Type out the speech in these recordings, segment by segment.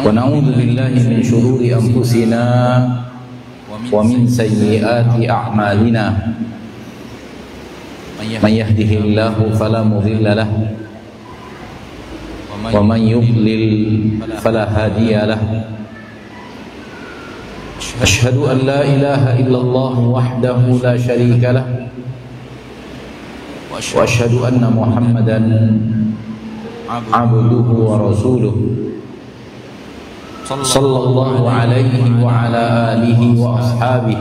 ونعوذ بالله من شرور أنفسنا ومن سيئات أعمالنا من يهده الله فلا مضل له ومن يضلل فلا هادي له أشهد أن لا إله إلا الله وحده لا شريك له وأشهد أن محمدا عبده ورسوله صلى الله عليه وعلى آله وأصحابه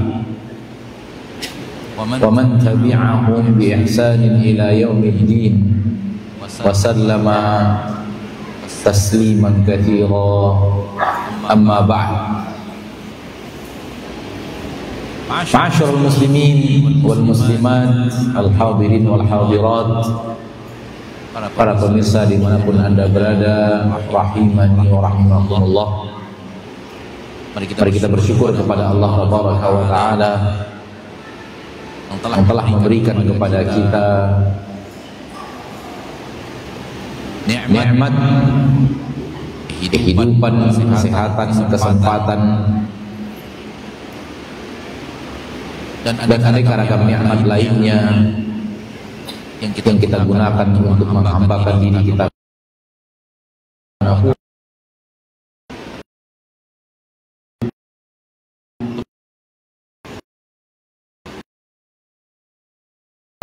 ومن تبعهم بإحسان إلى يوم الدين وسلم تسليما كثيرا أما بعد. معاشر المسلمين والmuslimat, al-hadirin wal-hadirat, para pemirsa dimanapun anda berada, rahimani wa rahimakumullah. Mari kita bersyukur kepada Allah Tabaraka wa Ta'ala yang telah memberikan kepada kita nikmat kehidupan, kesehatan, kesempatan, dan aneka ragam nikmat lainnya yang kita gunakan untuk menghambakan diri kita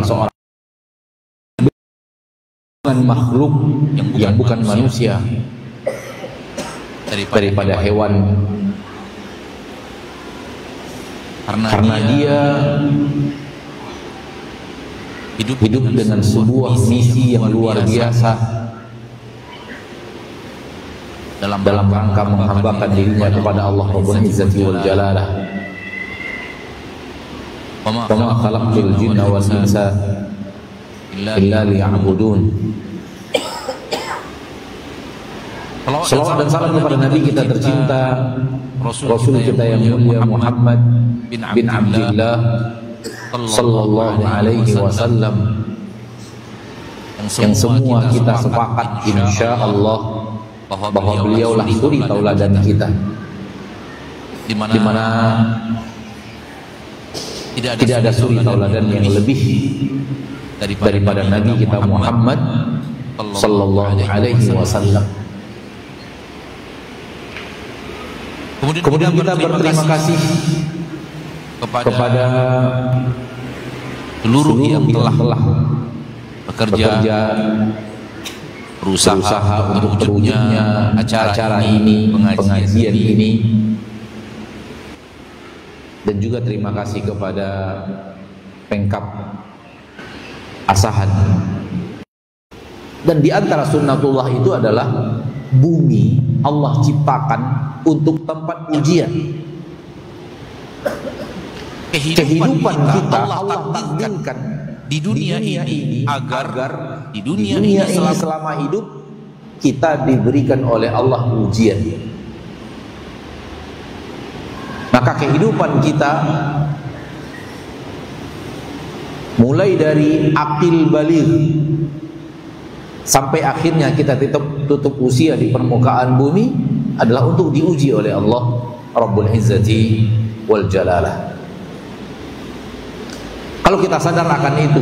seorang makhluk yang bukan manusia daripada hewan, karena dia hidup dengan sebuah misi yang luar biasa dalam rangka menghambakan dirinya kepada Allah Rabbul Izzati wal Jalalah. Wa ma khalaqtul jinna wal insa illa liya'budun. Salawat dan salam kepada Nabi kita tercinta, Rasul kita yang mulia Muhammad bin Abdillah sallallahu alaihi wasallam, yang semua kita sepakat insyaallah bahwa beliaulah suri tauladan kita, di mana tidak ada suri tauladan yang lebih daripada Nabi kita Muhammad sallallahu alaihi wasallam. Kemudian kita berterima kasih kepada seluruh yang telah bekerja, berusaha untuk terwujudnya acara ini, pengajian ini, dan juga terima kasih kepada Pengkap Asahan. Dan di antara sunnatullah itu adalah bumi Allah ciptakan untuk tempat ujian. Kehidupan kita Allah takdirkan di dunia ini agar di dunia ini selama hidup kita diberikan oleh Allah ujian. Maka kehidupan kita mulai dari akil baligh sampai akhirnya kita tutup usia di permukaan bumi adalah untuk diuji oleh Allah Rabbul Izzati wal Jalalah. Kalau kita sadar akan itu,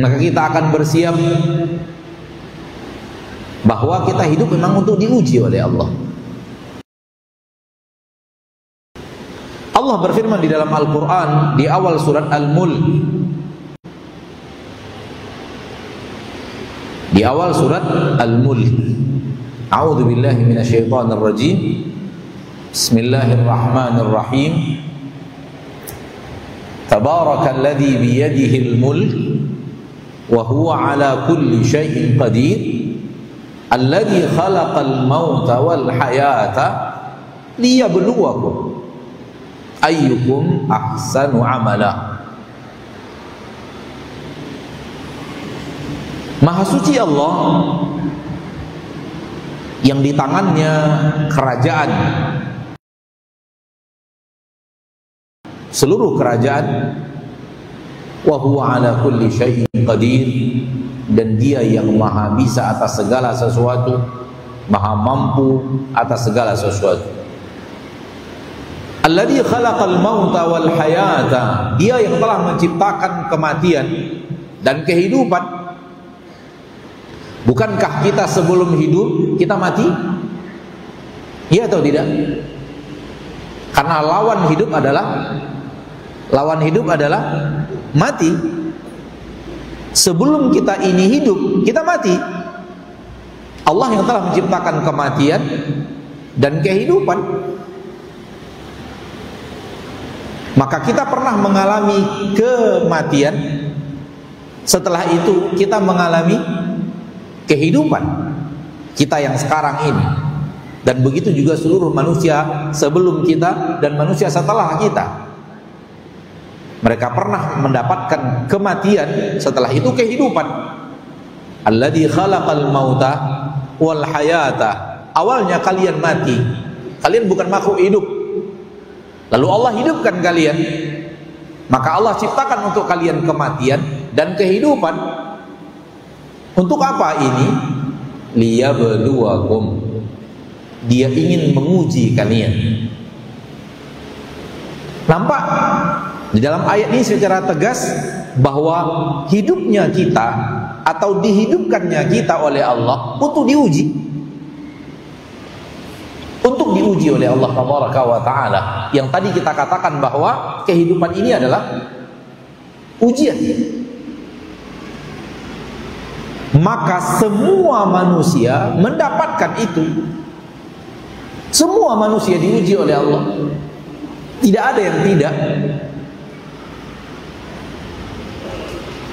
maka kita akan bersiap bahwa kita hidup memang untuk diuji oleh Allah. Allah berfirman di dalam Al-Quran di awal surat Al-Mulk, di awal surat Al-Mulk, a'udzu billahi minasyaitonir rajim, bismillahirrahmanirrahim, tabarakalladzi biyadihil mulk wa huwa ala kulli syai'in qadir alladzi khalaqal mauta wal hayata liyabluwakum ayyukum ahsanu amala. Maha suci Allah yang di tangannya kerajaan, seluruh kerajaan, wa huwa ala kulli syai'in qadir, dan dia yang maha bisa atas segala sesuatu, Maha mampu atas segala sesuatu. Alladzi khalaqal mauta wal hayata, Dia yang telah menciptakan kematian dan kehidupan. Bukankah kita sebelum hidup kita mati? Iya atau tidak? Karena lawan hidup adalah mati. Sebelum kita ini hidup, kita mati. Allah yang telah menciptakan kematian dan kehidupan. Maka kita pernah mengalami kematian, setelah itu kita mengalami kehidupan kita yang sekarang ini. Dan begitu juga seluruh manusia sebelum kita dan manusia setelah kita. Mereka pernah mendapatkan kematian, setelah itu kehidupan. Alladzi khalaqal mauta wal hayata. Awalnya kalian mati. Kalian bukan makhluk hidup. Lalu Allah hidupkan kalian. Maka Allah ciptakan untuk kalian kematian dan kehidupan. Untuk apa ini? Liyabluwakum. Dia ingin menguji kalian. Nampak di dalam ayat ini secara tegas bahwa hidupnya kita atau dihidupkannya kita oleh Allah untuk diuji. Untuk diuji oleh Allah Tabaraka wa Ta'ala. Yang tadi kita katakan bahwa kehidupan ini adalah ujian. Maka semua manusia mendapatkan itu. Semua manusia diuji oleh Allah. Tidak ada yang tidak.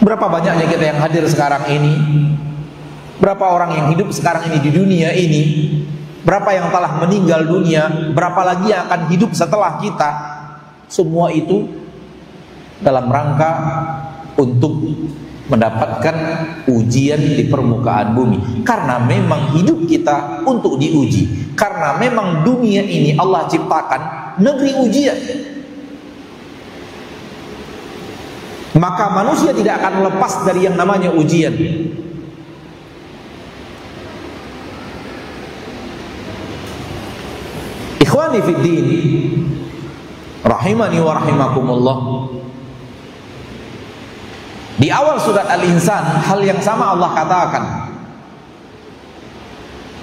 Berapa banyaknya kita yang hadir sekarang ini? Berapa orang yang hidup sekarang ini di dunia ini? Berapa yang telah meninggal dunia? Berapa lagi yang akan hidup setelah kita? Semua itu dalam rangka untuk mendapatkan ujian di permukaan bumi. Karena memang hidup kita untuk diuji. Karena memang dunia ini Allah ciptakan negeri ujian. Maka manusia tidak akan lepas dari yang namanya ujian. Ikhwani fid din, rahimani wa rahimakumullah. Di awal surat Al-Insan hal yang sama Allah katakan.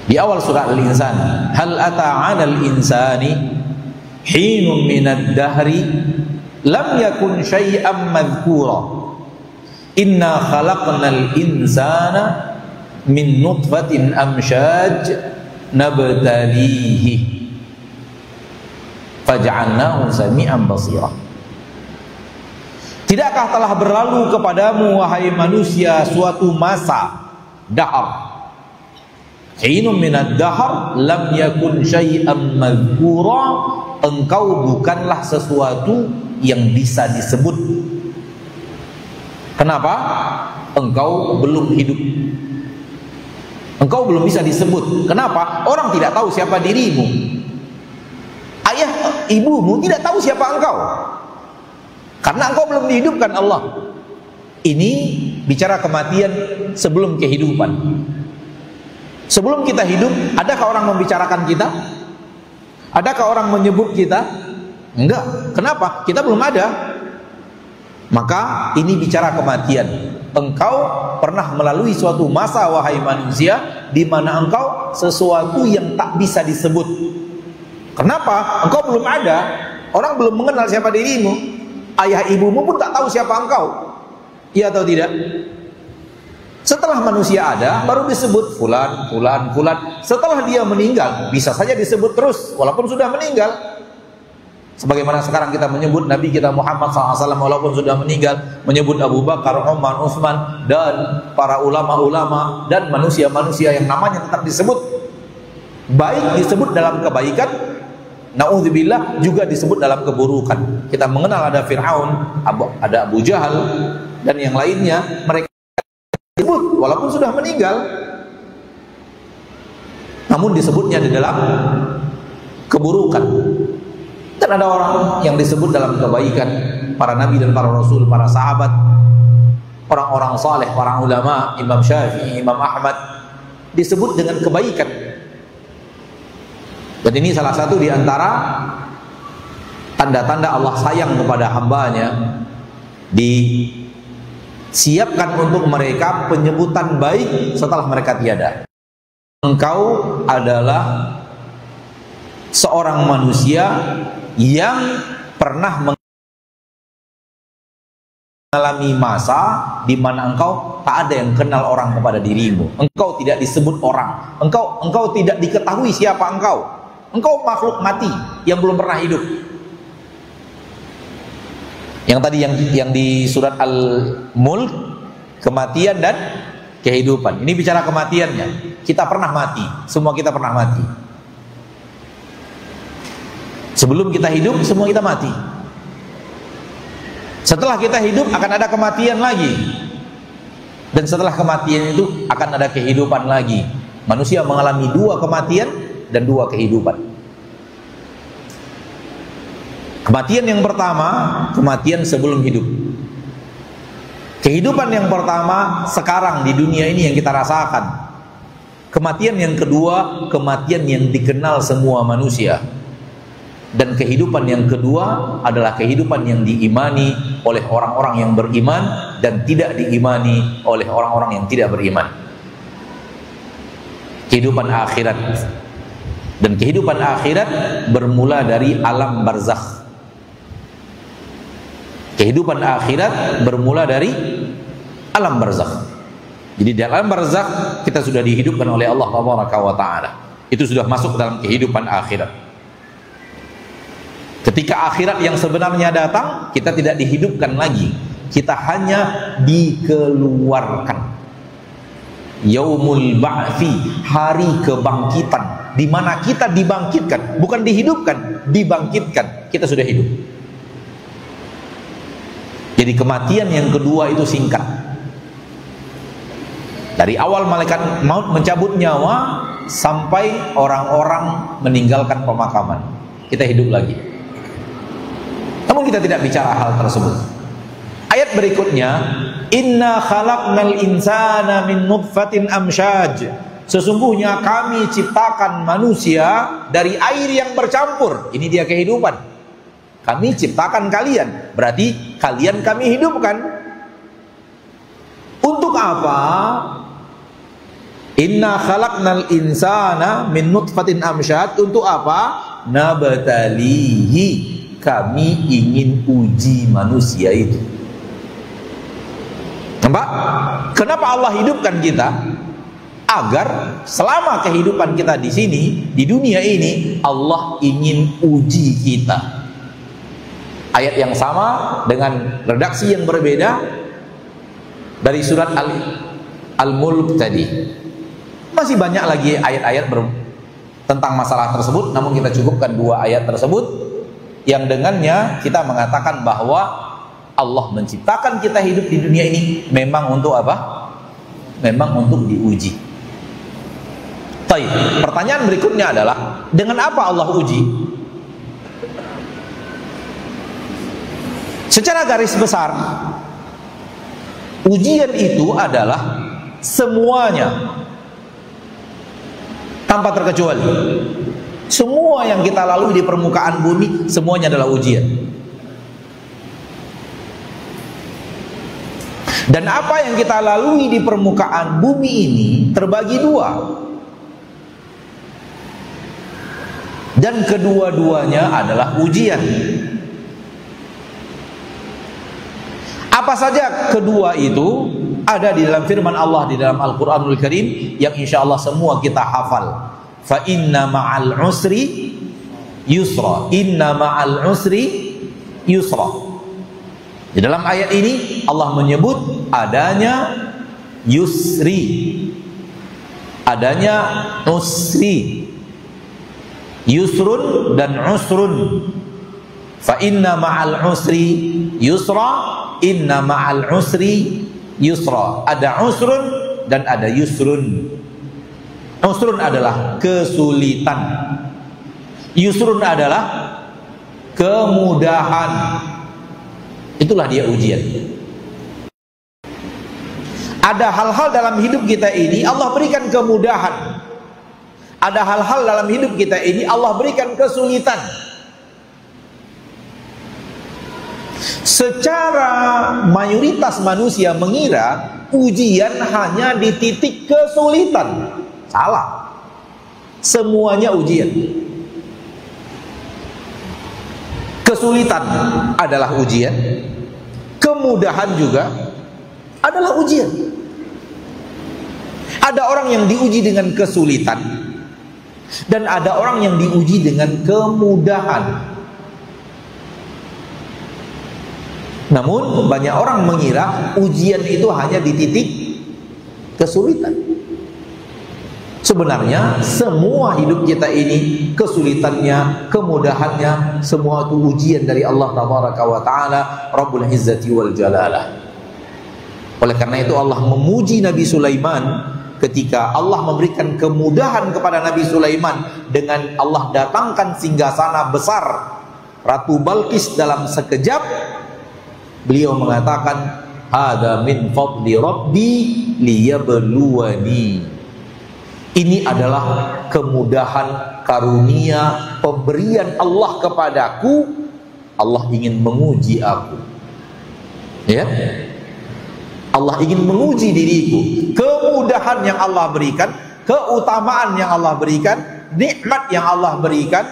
Di awal surat Al-Insan, hal ata 'alal insani hinun minad dahri lam yakun syai'an madhkura. Inna khalaqnal insana min nutfatin amsyaj nabtalihi faj'alnahu sami'an basira. Tidakkah telah berlalu kepadamu wahai manusia suatu masa dahar, hinum minad dahar lam yakun syai'an madhkura, engkau bukanlah sesuatu yang bisa disebut. Kenapa? Engkau belum hidup. Engkau belum bisa disebut. Kenapa? Orang tidak tahu siapa dirimu. Ayah ibumu tidak tahu siapa engkau. Karena engkau belum dihidupkan Allah. Ini bicara kematian sebelum kehidupan. Sebelum kita hidup, adakah orang membicarakan kita? Adakah orang menyebut kita? Enggak. Kenapa? Kita belum ada. Maka ini bicara kematian. Engkau pernah melalui suatu masa wahai manusia di mana engkau sesuatu yang tak bisa disebut. Kenapa? Engkau belum ada. Orang belum mengenal siapa dirimu. Ayah ibumu pun tak tahu siapa engkau. Iya atau tidak? Setelah manusia ada, baru disebut fulan, fulan, fulan. Setelah dia meninggal, bisa saja disebut terus, walaupun sudah meninggal. Sebagaimana sekarang kita menyebut Nabi kita Muhammad SAW walaupun sudah meninggal, menyebut Abu Bakar, Umar, Utsman, dan para ulama-ulama dan manusia-manusia yang namanya tetap disebut. Baik disebut dalam kebaikan, na'udzubillah juga disebut dalam keburukan. Kita mengenal ada Fir'aun, ada Abu Jahal, dan yang lainnya, mereka disebut walaupun sudah meninggal, namun disebutnya di dalam keburukan. Dan ada orang yang disebut dalam kebaikan, para nabi dan para rasul, para sahabat, orang-orang saleh, para ulama, Imam Syafi'i, Imam Ahmad, disebut dengan kebaikan. Dan ini salah satu di antara tanda-tanda Allah sayang kepada hambanya, disiapkan untuk mereka penyebutan baik setelah mereka tiada. Engkau adalah seorang manusia yang pernah mengalami masa di mana engkau tak ada yang kenal orang kepada dirimu. Engkau tidak disebut orang. Engkau tidak diketahui siapa engkau. Engkau makhluk mati yang belum pernah hidup. Yang tadi yang di surat Al-Mulk, kematian dan kehidupan. Ini bicara kematiannya. Kita pernah mati. Semua kita pernah mati. Sebelum kita hidup, semua kita mati. Setelah kita hidup akan ada kematian lagi. Dan setelah kematian itu akan ada kehidupan lagi. Manusia mengalami 2 kematian dan 2 kehidupan. Kematian yang pertama, kematian sebelum hidup. Kehidupan yang pertama sekarang di dunia ini yang kita rasakan. Kematian yang kedua, kematian yang dikenal semua manusia. Dan kehidupan yang kedua adalah kehidupan yang diimani oleh orang-orang yang beriman dan tidak diimani oleh orang-orang yang tidak beriman. Kehidupan akhirat. Dan kehidupan akhirat bermula dari alam barzakh. Kehidupan akhirat bermula dari alam barzakh. Jadi di alam barzakh kita sudah dihidupkan oleh Allah Taala. Itu sudah masuk dalam kehidupan akhirat. Ketika akhirat yang sebenarnya datang, kita tidak dihidupkan lagi. Kita hanya dikeluarkan. Yaumul ba'fi, hari kebangkitan, di mana kita dibangkitkan, bukan dihidupkan, dibangkitkan. Kita sudah hidup. Jadi kematian yang kedua itu singkat. Dari awal malaikat maut mencabut nyawa sampai orang-orang meninggalkan pemakaman, kita hidup lagi. Namun kita tidak bicara hal tersebut. Ayat berikutnya, inna khalaqnal insana min nutfatin amsyaj. Sesungguhnya kami ciptakan manusia dari air yang bercampur. Ini dia kehidupan. Kami ciptakan kalian, berarti kalian kami hidupkan. Untuk apa? Inna khalaqnal insana min nutfatin amsyad. Untuk apa? Nabtalihi, kami ingin uji manusia itu. Nampak? Kenapa Allah hidupkan kita? Agar selama kehidupan kita di sini, di dunia ini, Allah ingin uji kita. Ayat yang sama dengan redaksi yang berbeda dari surat Al-Mulk tadi. Masih banyak lagi ayat-ayat tentang masalah tersebut, namun kita cukupkan 2 ayat tersebut yang dengannya kita mengatakan bahwa Allah menciptakan kita hidup di dunia ini memang untuk apa? Memang untuk diuji. Baik, pertanyaan berikutnya adalah, dengan apa Allah uji? Secara garis besar, ujian itu adalah semuanya tanpa terkecuali. Semua yang kita lalui di permukaan bumi, semuanya adalah ujian. Dan apa yang kita lalui di permukaan bumi ini terbagi 2. Dan kedua-duanya adalah ujian. Apa saja kedua itu? Ada di dalam firman Allah di dalam Al-Quranul Karim yang insya Allah semua kita hafal. Fa inna ma'al usri yusra. Inna ma'al usri yusra. Di dalam ayat ini Allah menyebut adanya yusri, adanya usri, yusrun dan usrun. Fa inna ma'al usri yusra. Inna ma'al usri yusra. Ada usrun dan ada yusrun. Usrun adalah kesulitan, yusrun adalah kemudahan. Itulah dia ujian. Ada hal-hal dalam hidup kita ini Allah berikan kemudahan. Ada hal-hal dalam hidup kita ini Allah berikan kesulitan. Secara mayoritas manusia mengira ujian hanya di titik kesulitan. Salah. Semuanya ujian. Kesulitan adalah ujian, kemudahan juga adalah ujian. Ada orang yang diuji dengan kesulitan dan ada orang yang diuji dengan kemudahan. Namun banyak orang mengira ujian itu hanya di titik kesulitan. Sebenarnya semua hidup kita ini, kesulitannya, kemudahannya, semua itu ujian dari Allah Tabaraka wa Ta'ala, Rabbul Izzati wal Jalalah. Oleh karena itu Allah memuji Nabi Sulaiman ketika Allah memberikan kemudahan kepada Nabi Sulaiman dengan Allah datangkan singgasana besar Ratu Balqis dalam sekejap. Beliau mengatakan, "Hada min fadli Rabbi liyabluwani." Ini adalah kemudahan, karunia, pemberian Allah kepadaku. Allah ingin menguji aku. Ya, Allah ingin menguji diriku. Kemudahan yang Allah berikan, keutamaan yang Allah berikan, nikmat yang Allah berikan,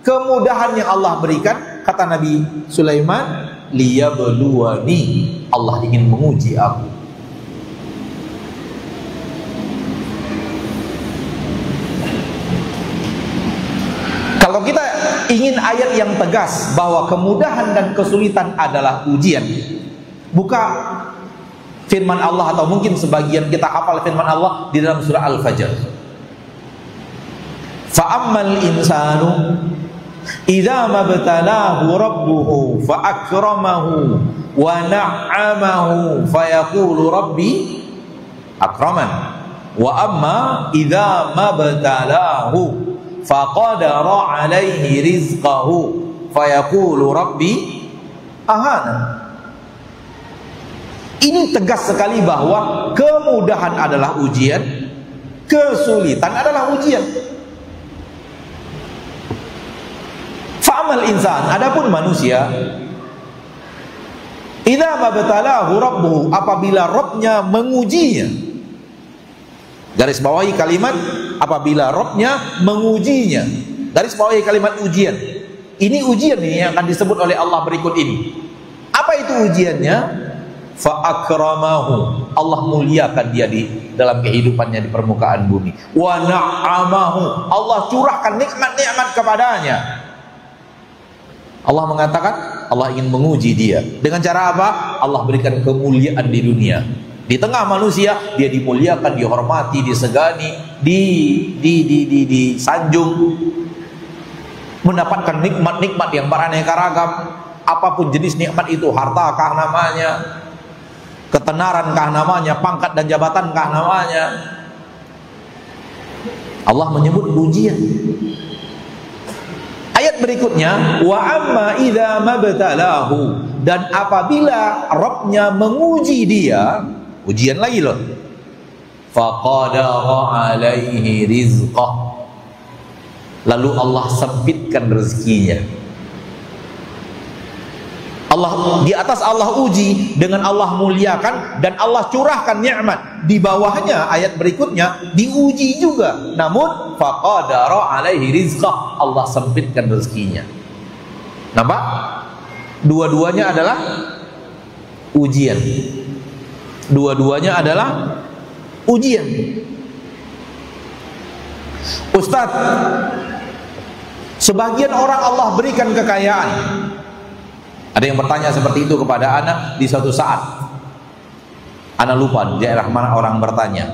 kemudahan yang Allah berikan. Kata Nabi Sulaiman, liyabluwani, Allah ingin menguji aku. Kalau kita ingin ayat yang tegas bahwa kemudahan dan kesulitan adalah ujian, buka firman Allah, atau mungkin sebagian kita hafal firman Allah di dalam surah Al-Fajr. Fa'ammal insanu idza mabtalahu rabbuhu fa'akramahu wa na'amahu fayaqulu rabbi akraman wa amma idza mabtalahu faqadara alaihi rizqahu fayaqulu rabbi ahana. Ini tegas sekali bahwa kemudahan adalah ujian, kesulitan adalah ujian. Fa'amal insan, adapun manusia, idza mabtalahu rabbuhu, apabila Rabbnya mengujinya. Garis bawahi kalimat apabila Rabbnya mengujinya. Garis bawahi kalimat ujian. Ini ujian ini yang akan disebut oleh Allah berikut ini. Apa itu ujiannya? Fa'akramahu, Allah muliakan dia di dalam kehidupannya di permukaan bumi. Wa na'amahu, Allah curahkan nikmat-nikmat kepadanya. Allah mengatakan Allah ingin menguji dia. Dengan cara apa? Allah berikan kemuliaan di dunia. Di tengah manusia dia dimuliakan, dihormati, disegani, disanjung, mendapatkan nikmat-nikmat yang beraneka ragam. Apapun jenis nikmat itu, hartakah namanya, ketenarankah namanya, pangkat dan jabatankah namanya. Allah menyebut ujian. Ayat berikutnya, wa amma idza mabtalahu, dan apabila Rabbnya menguji dia, ujian lagi loh, faqadara alaihi rizqah, lalu Allah sempitkan rezekinya. Allah, di atas Allah uji, dengan Allah muliakan dan Allah curahkan nikmat. Di bawahnya ayat berikutnya diuji juga, namun faqadara alaihi rizqah, Allah sempitkan rezekinya. Nampak? Dua-duanya adalah ujian. Dua-duanya adalah ujian. Ustadz, sebagian orang Allah berikan kekayaan. Ada yang bertanya seperti itu kepada anak di suatu saat. Anak lupa di daerah mana orang bertanya.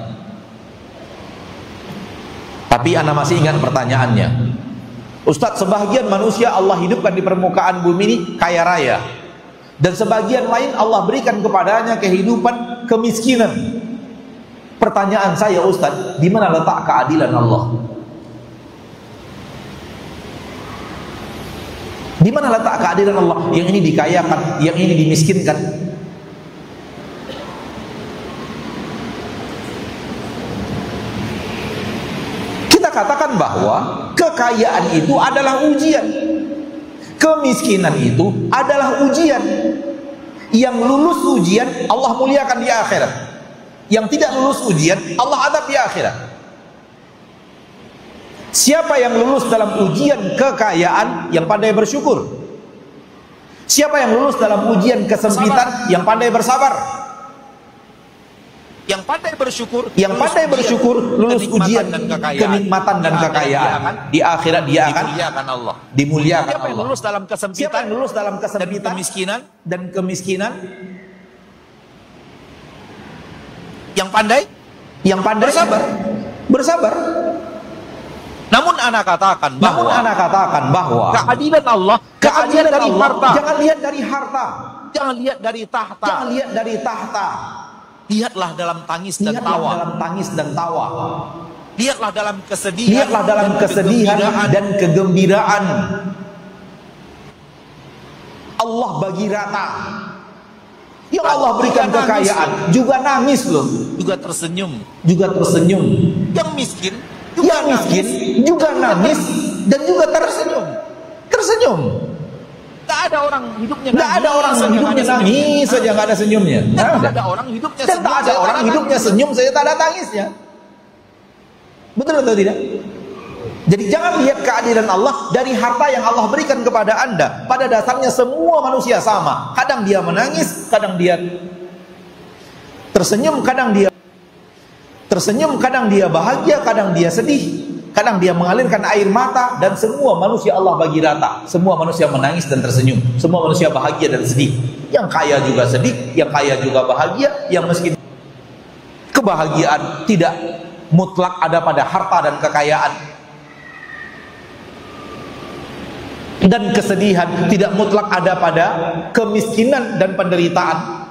Tapi anak masih ingat pertanyaannya. Ustadz, sebagian manusia Allah hidupkan di permukaan bumi ini kaya raya, dan sebagian lain Allah berikan kepadanya kehidupan kemiskinan. Pertanyaan saya, Ustadz, di mana letak keadilan Allah? Di mana letak keadilan Allah? Yang ini dikayakan, yang ini dimiskinkan. Kita Kita katakan bahwa kekayaan itu adalah ujian, kemiskinan itu adalah ujian. Yang lulus ujian Allah muliakan di akhirat, yang tidak lulus ujian Allah adab di akhirat. Siapa yang lulus dalam ujian kekayaan, yang pandai bersyukur. Siapa yang lulus dalam ujian kesempitan, yang pandai bersabar. Yang pandai bersyukur lulus ujian kenikmatan dan kekayaan, di akhirat dia akan dimuliakan Allah. Siapa yang lulus dalam kesempitan, dan kemiskinan, yang pandai bersabar. Namun anak katakan bahwa keadilan Allah dari harta. Jangan lihat dari harta, jangan lihat dari tahta. Lihatlah dalam tangis dan tawa. Lihatlah dalam kesedihan, dan kegembiraan. Allah bagi rata. Yang Allah berikan kekayaan juga nangis loh, juga tersenyum. Yang miskin juga nangis dan juga tersenyum. Tak ada orang hidupnya nangis saja nggak ada senyumnya. Tak ada orang hidupnya senyum saja tak ada tangisnya. Betul atau tidak? Jadi jangan lihat keadilan Allah dari harta yang Allah berikan kepada Anda. Pada dasarnya semua manusia sama. Kadang dia menangis, kadang dia tersenyum, kadang dia bahagia, kadang dia sedih. Kadang dia mengalirkan air mata, dan semua manusia Allah bagi rata. Semua manusia menangis dan tersenyum. Semua manusia bahagia dan sedih. Yang kaya juga sedih, yang kaya juga bahagia, yang miskin. Kebahagiaan tidak mutlak ada pada harta dan kekayaan. Dan kesedihan tidak mutlak ada pada kemiskinan dan penderitaan.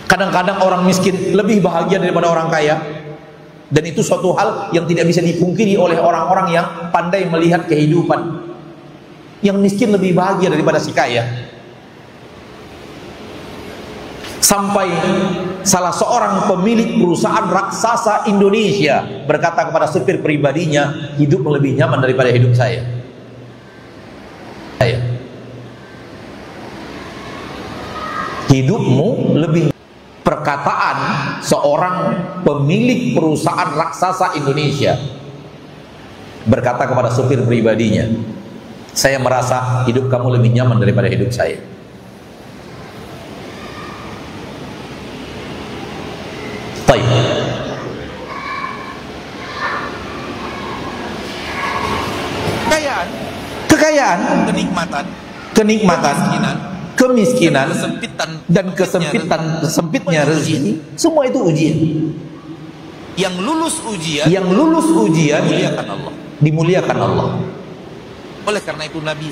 Kadang-kadang orang miskin lebih bahagia daripada orang kaya. Dan itu suatu hal yang tidak bisa dipungkiri oleh orang-orang yang pandai melihat kehidupan. Yang miskin lebih bahagia daripada si kaya. Sampai salah seorang pemilik perusahaan raksasa Indonesia berkata kepada supir pribadinya, hidup lebih nyaman daripada hidup saya. Hidupmu lebih. Perkataan seorang pemilik perusahaan raksasa Indonesia berkata kepada supir pribadinya, saya merasa hidup kamu lebih nyaman daripada hidup saya. Baik. Kekayaan, kenikmatan, kemiskinan, dan sempitnya rezeki, semua itu ujian. Yang lulus ujian dimuliakan Allah. Oleh karena itu Nabi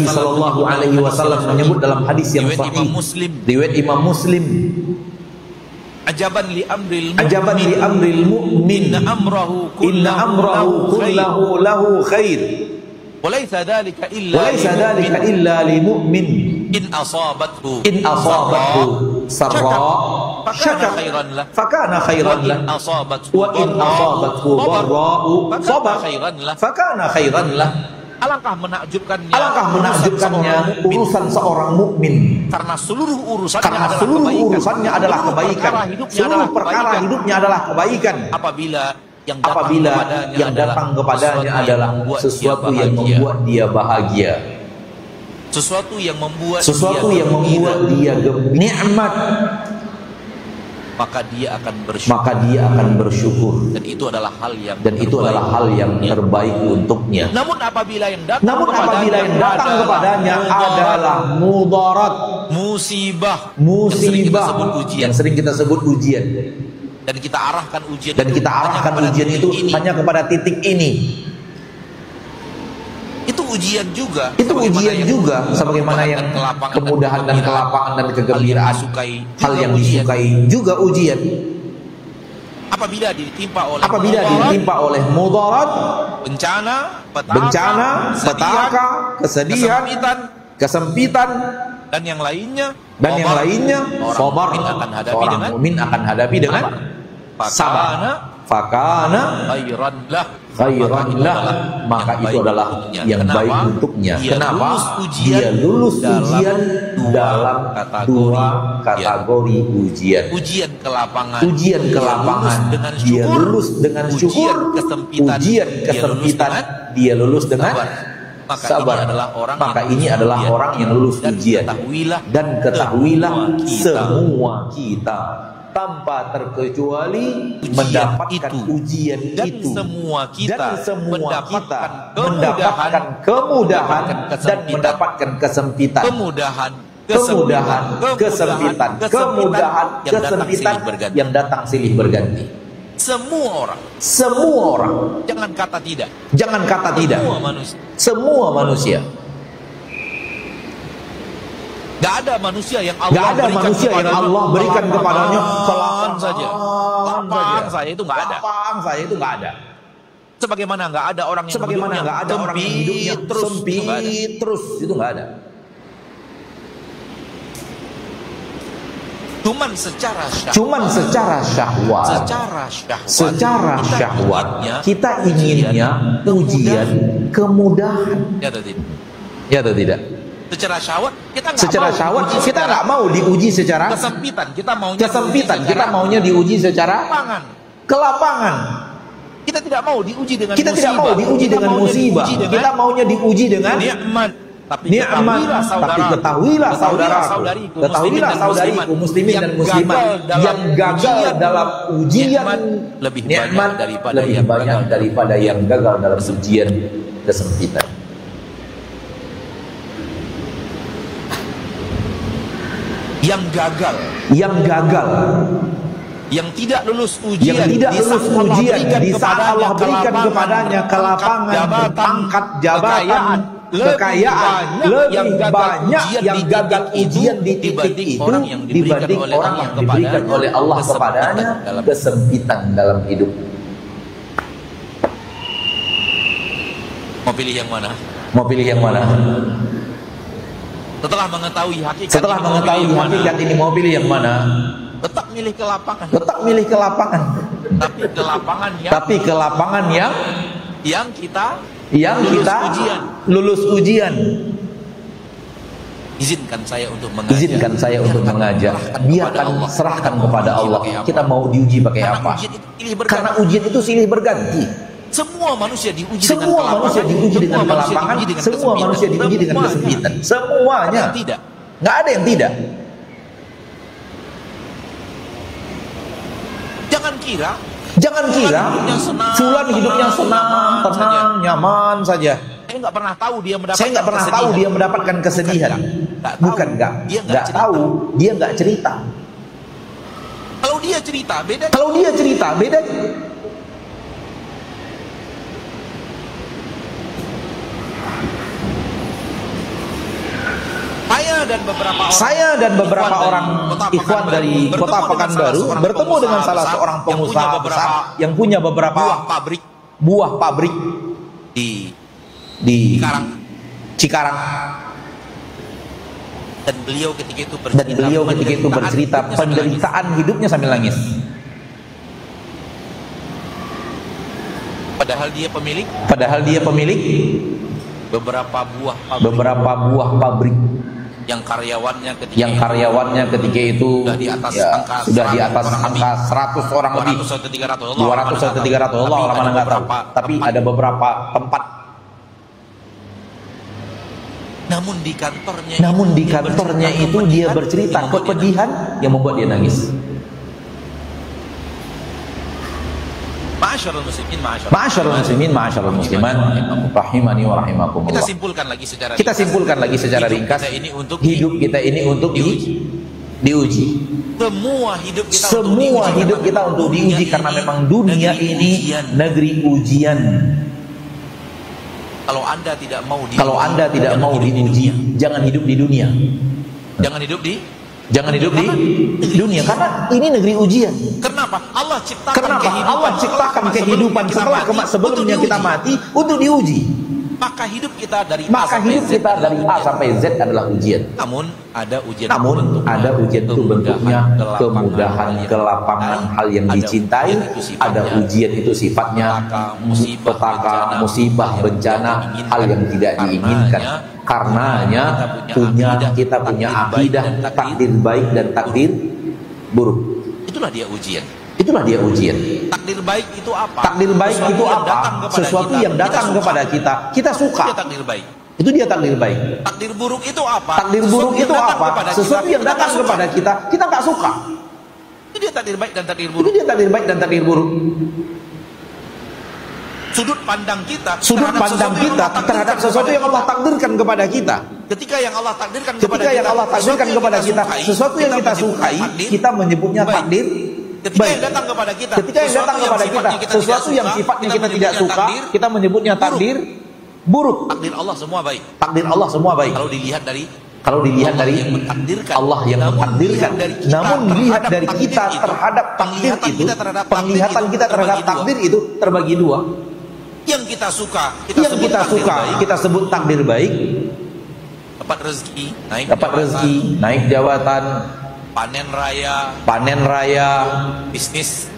sallallahu alaihi wasallam menyebut dalam hadis yang sahih riwayat Imam Muslim, ajaban li amril mu'min inna amrahu kullahu lahu khair. Walaysa dhalika illa li mu'min in asabathu sarra fakana khairan lah wa in asabathu dharra'u fakana khairan lah. Alangkah menakjubkannya urusan seorang mukmin, karena seluruh urusannya adalah kebaikan. Seluruh perkara hidupnya adalah kebaikan. Apabila yang datang kepadanya adalah sesuatu yang membuat dia bahagia, sesuatu yang membuat dia nikmat, maka dia akan bersyukur. Dan itu adalah hal yang terbaik untuknya. Namun apabila yang datang kepadanya adalah mudarat, musibah yang sering kita sebut ujian. Dan kita arahkan ujian itu hanya kepada titik ini. Itu ujian juga sebagaimana yang kemudahan dan kelapangan dan kegembiraan, hal yang disukai juga ujian. Apabila ditimpa oleh mudarat, bencana, petaka, kesedihan, kesempitan, dan yang lainnya, seorang mukmin akan hadapi dengan sabar. fakana khairan lah, maka itu adalah yang baik untuknya. Kenapa? Dia lulus ujian dalam dua kategori ujian. Ujian kelapangan, dia lulus dengan syukur. Ujian kesempitan, dia lulus dengan sabar. Maka ini adalah orang yang lulus ujian. Dan ketahuilah semua kita tanpa terkecuali mendapatkan ujian itu, dan semua kita mendapatkan kemudahan dan mendapatkan kesempitan, kemudahan, kesempitan yang datang silih berganti. Semua orang, jangan kata tidak, semua manusia. Gak ada manusia yang Allah berikan kepadanya lapang saja. Lapang saja itu gak ada. Sebagaimana gak ada orang yang hidupnya sempit terus, itu gak ada. Cuman secara syahwat kita inginnya ujian kemudahan. Ya atau tidak? Secara syahwat kita nggak mau diuji secara kesempitan, kita maunya diuji secara kelapangan. Kita tidak mau diuji dengan musibah, kita maunya diuji dengan nikmat. Tapi ketahuilah saudariku muslimin dan muslimat, yang gagal dalam ujian nikmat lebih banyak daripada yang gagal dalam ujian kesempitan. Yang gagal, yang tidak lulus ujian, di saat Allah berikan kepadanya kelapangan, pangkat, jabatan, kekayaan, lebih banyak yang gagal ujian di titik itu dibanding orang yang diberikan oleh Allah kepadanya kesempitan dalam hidup. Mau pilih yang mana? Setelah mengetahui hakikat ini mau pilih yang mana? Tetap milih kelapangan. Tapi kelapangan yang kita lulus ujian. Izinkan saya untuk mengajar. Biarkan, serahkan kepada Allah. Kita mau diuji pakai apa? Karena ujian itu silih berganti. Semua manusia diuji dengan kelapangan, semua manusia diuji dengan kesempitan. Semuanya. Nggak ada yang tidak. Jangan kira fulan hidupnya senang, tenang, nyaman saja. Saya nggak pernah tahu dia mendapatkan kesedihan. Bukan nggak tahu, dia nggak cerita. Kalau dia cerita beda. Saya dan beberapa orang ikhwan dari Kota Pekanbaru bertemu dengan salah seorang pengusaha besar yang punya beberapa buah pabrik di Cikarang. Dan beliau ketika itu bercerita penderitaan hidupnya sambil nangis. Padahal dia pemilik beberapa buah pabrik yang karyawannya ketika itu sudah di atas angka 100 orang lebih, 200 atau 300, Allah mana nggak tahu. Tapi ada beberapa tempat. Namun di kantornya itu dia bercerita kepedihan yang membuat dia nangis. Ma'asyarul muslimin, ma'asyarul musliman, rahimani wa rahimakumullah. Kita simpulkan lagi secara ringkas. Hidup kita ini untuk diuji. Semua hidup kita untuk diuji karena memang dunia ini negeri ujian. Kalau Anda tidak mau diuji, jangan hidup di dunia. Jangan hidup di dunia, karena ini negeri ujian. Kenapa? Allah ciptakan kehidupan sebelumnya kita mati untuk diuji. maka hidup kita dari A sampai Z adalah ujian. Namun ada ujian itu bentuknya kemudahan, kelapangan, hal yang dicintai. Ada ujian itu sifatnya petaka, musibah, bencana, hal yang tidak diinginkan. Karenanya kita punya akidah takdir baik dan takdir buruk. Itulah dia ujian. Takdir baik itu apa? Sesuatu yang datang kepada kita, kita suka. Itu dia takdir baik. Takdir buruk itu apa? Sesuatu yang datang kepada kita, kita nggak suka. Itu dia takdir baik dan takdir buruk. Sudut pandang kita terhadap sesuatu yang Allah takdirkan kepada kita. Ketika yang Allah takdirkan kepada kita, sesuatu yang kita sukai, kita menyebutnya takdir. Ketika yang datang kepada kita, sesuatu yang sifatnya kita tidak suka, kita menyebutnya takdir buruk. Takdir Allah semua baik. Kalau dilihat dari Allah yang mentakdirkan. Namun dilihat dari kita terhadap takdir itu, penglihatan kita terhadap takdir itu terbagi dua. Yang kita suka, kita sebut takdir baik. Dapat rezeki, naik jabatan, panen raya, bisnis,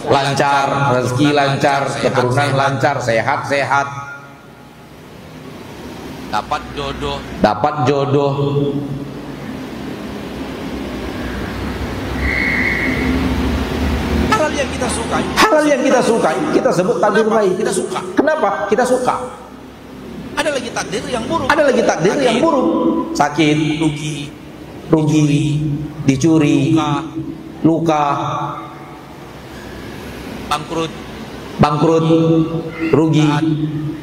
lancar, rezeki lancar, keturunan lancar, sehat, dapat jodoh. Hal yang kita sukai, kita sebut takdir baik. Kita suka. Kenapa? Kita suka. Ada lagi takdir yang buruk. Sakit, rugi, dicuri, luka, bangkrut, rugi,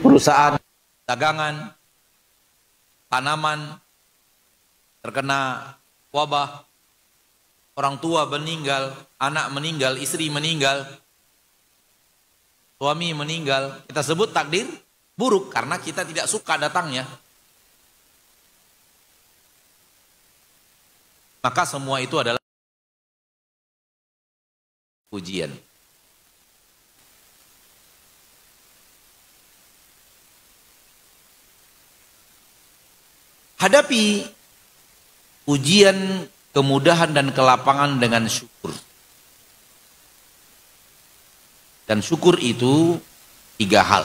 perusahaan, dagangan, tanaman terkena wabah, orang tua meninggal, anak meninggal, istri meninggal, suami meninggal. Kita sebut takdir buruk karena kita tidak suka datangnya. Maka semua itu adalah ujian. Hadapi ujian, kemudahan dan kelapangan dengan syukur. Dan syukur itu 3 hal.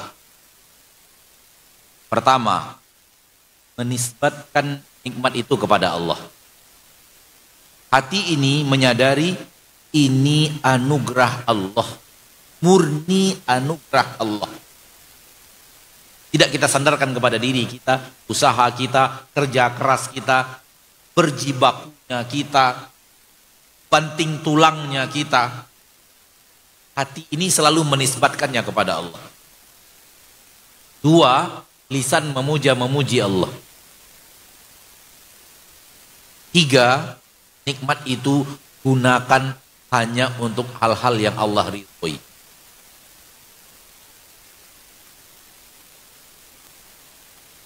Pertama, menisbatkan nikmat itu kepada Allah. Hati ini menyadari ini anugerah Allah, murni anugerah Allah. Tidak kita sandarkan kepada diri kita, usaha kita, kerja keras kita, berjibakunya kita, banting tulangnya kita. Hati ini selalu menisbatkannya kepada Allah. 2, lisan memuja-memuji Allah. 3, nikmat itu gunakan hanya untuk hal-hal yang Allah ridhoi.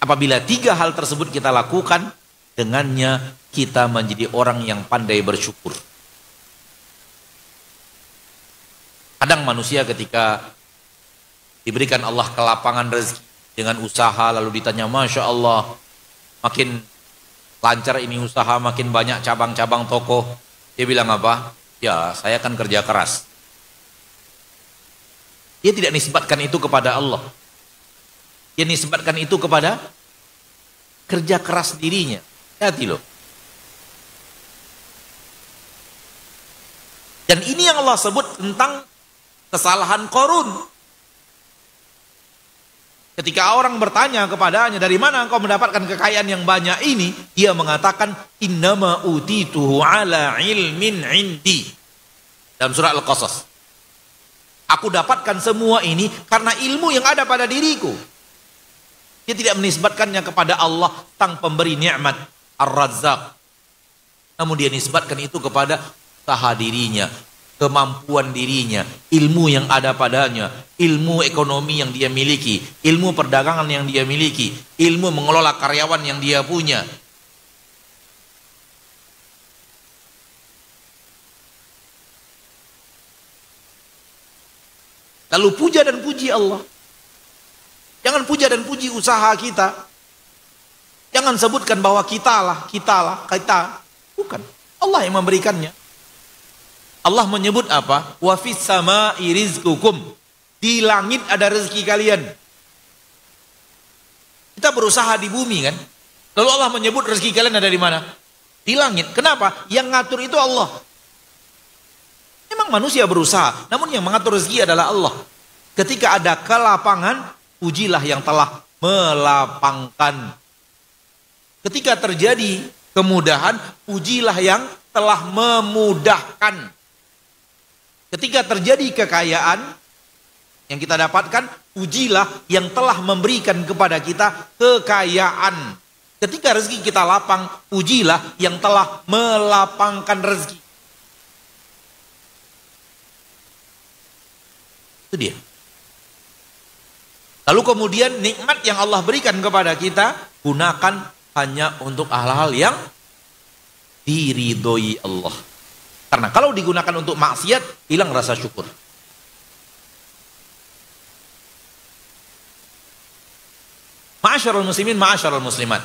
Apabila 3 hal tersebut kita lakukan, dengannya kita menjadi orang yang pandai bersyukur. Kadang manusia ketika diberikan Allah kelapangan rezeki dengan usaha, lalu ditanya, Masya Allah, makin lancar ini usaha, makin banyak cabang-cabang toko. Dia bilang apa? Ya, saya kan kerja keras. Dia tidak nisbatkan itu kepada Allah. Dia nisbatkan itu kepada kerja keras dirinya. Hati loh. Dan ini yang Allah sebut tentang kesalahan Qarun. Ketika orang bertanya kepadanya, dari mana engkau mendapatkan kekayaan yang banyak ini? Dia mengatakan, innama utituhu ala ilmin indi. Dalam surah Al-Qasas. Aku dapatkan semua ini karena ilmu yang ada pada diriku. Dia tidak menisbatkannya kepada Allah, sang pemberi nikmat, Ar-Razzaq. Namun dia nisbatkan itu kepada usaha dirinya, kemampuan dirinya, ilmu yang ada padanya, ilmu ekonomi yang dia miliki, ilmu perdagangan yang dia miliki, ilmu mengelola karyawan yang dia punya. Lalu puja dan puji Allah. Jangan puja dan puji usaha kita. Jangan sebutkan bahwa kita. Bukan. Allah yang memberikannya. Allah menyebut apa? Wa fis sama'i rizqukum. Di langit ada rezeki kalian. Kita berusaha di bumi kan. Lalu Allah menyebut rezeki kalian ada di mana? Di langit. Kenapa? Yang ngatur itu Allah. Memang manusia berusaha, namun yang mengatur rezeki adalah Allah. Ketika ada kelapangan, pujilah yang telah melapangkan. Ketika terjadi kemudahan, pujilah yang telah memudahkan. Ketika terjadi kekayaan yang kita dapatkan, pujilah yang telah memberikan kepada kita kekayaan. Ketika rezeki kita lapang, pujilah yang telah melapangkan rezeki. Itu dia. Lalu kemudian nikmat yang Allah berikan kepada kita, gunakan hanya untuk hal-hal yang diridhoi Allah. Karena kalau digunakan untuk maksiat, hilang rasa syukur. Ma'asyarul muslimin, ma'asyarul muslimat.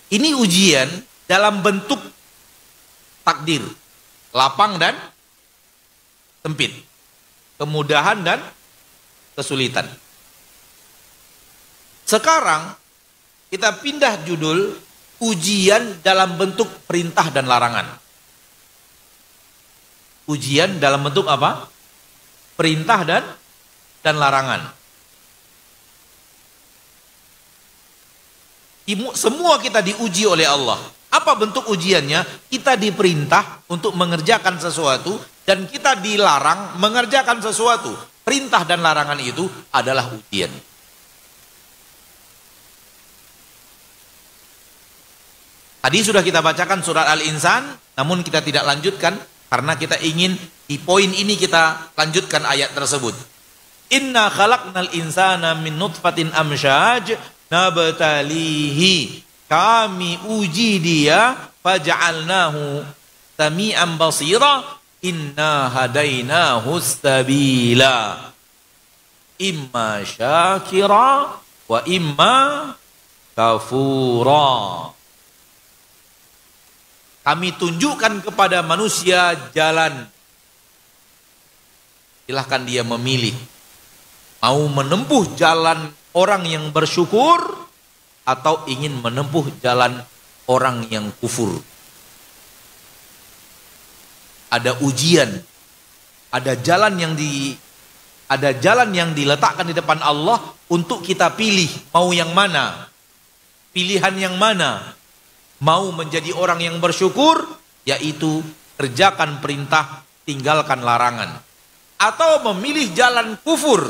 Ini ujian dalam bentuk takdir, lapang dan sempit, kemudahan dan kesulitan. Sekarang kita pindah judul, ujian dalam bentuk perintah dan larangan. Ujian dalam bentuk apa? Perintah dan larangan. Semua kita diuji oleh Allah. Apa bentuk ujiannya? Kita diperintah untuk mengerjakan sesuatu dan kita dilarang mengerjakan sesuatu. Perintah dan larangan itu adalah ujian. Tadi sudah kita bacakan surat Al-Insan, namun kita tidak lanjutkan karena kita ingin di poin ini kita lanjutkan ayat tersebut. Inna khalaqnal insana min nutfatin amsyaj nabtalihi. Kami uji dia faja'alnahu sami'an basira inna hadainahu sabila imma syakira wa imma kafura. Kami tunjukkan kepada manusia jalan. Silahkan dia memilih. Mau menempuh jalan orang yang bersyukur atau ingin menempuh jalan orang yang kufur. Ada ujian, ada jalan yang diletakkan di depan Allah untuk kita pilih mau yang mana, pilihan yang mana. Mau menjadi orang yang bersyukur, yaitu kerjakan perintah, tinggalkan larangan, atau memilih jalan kufur,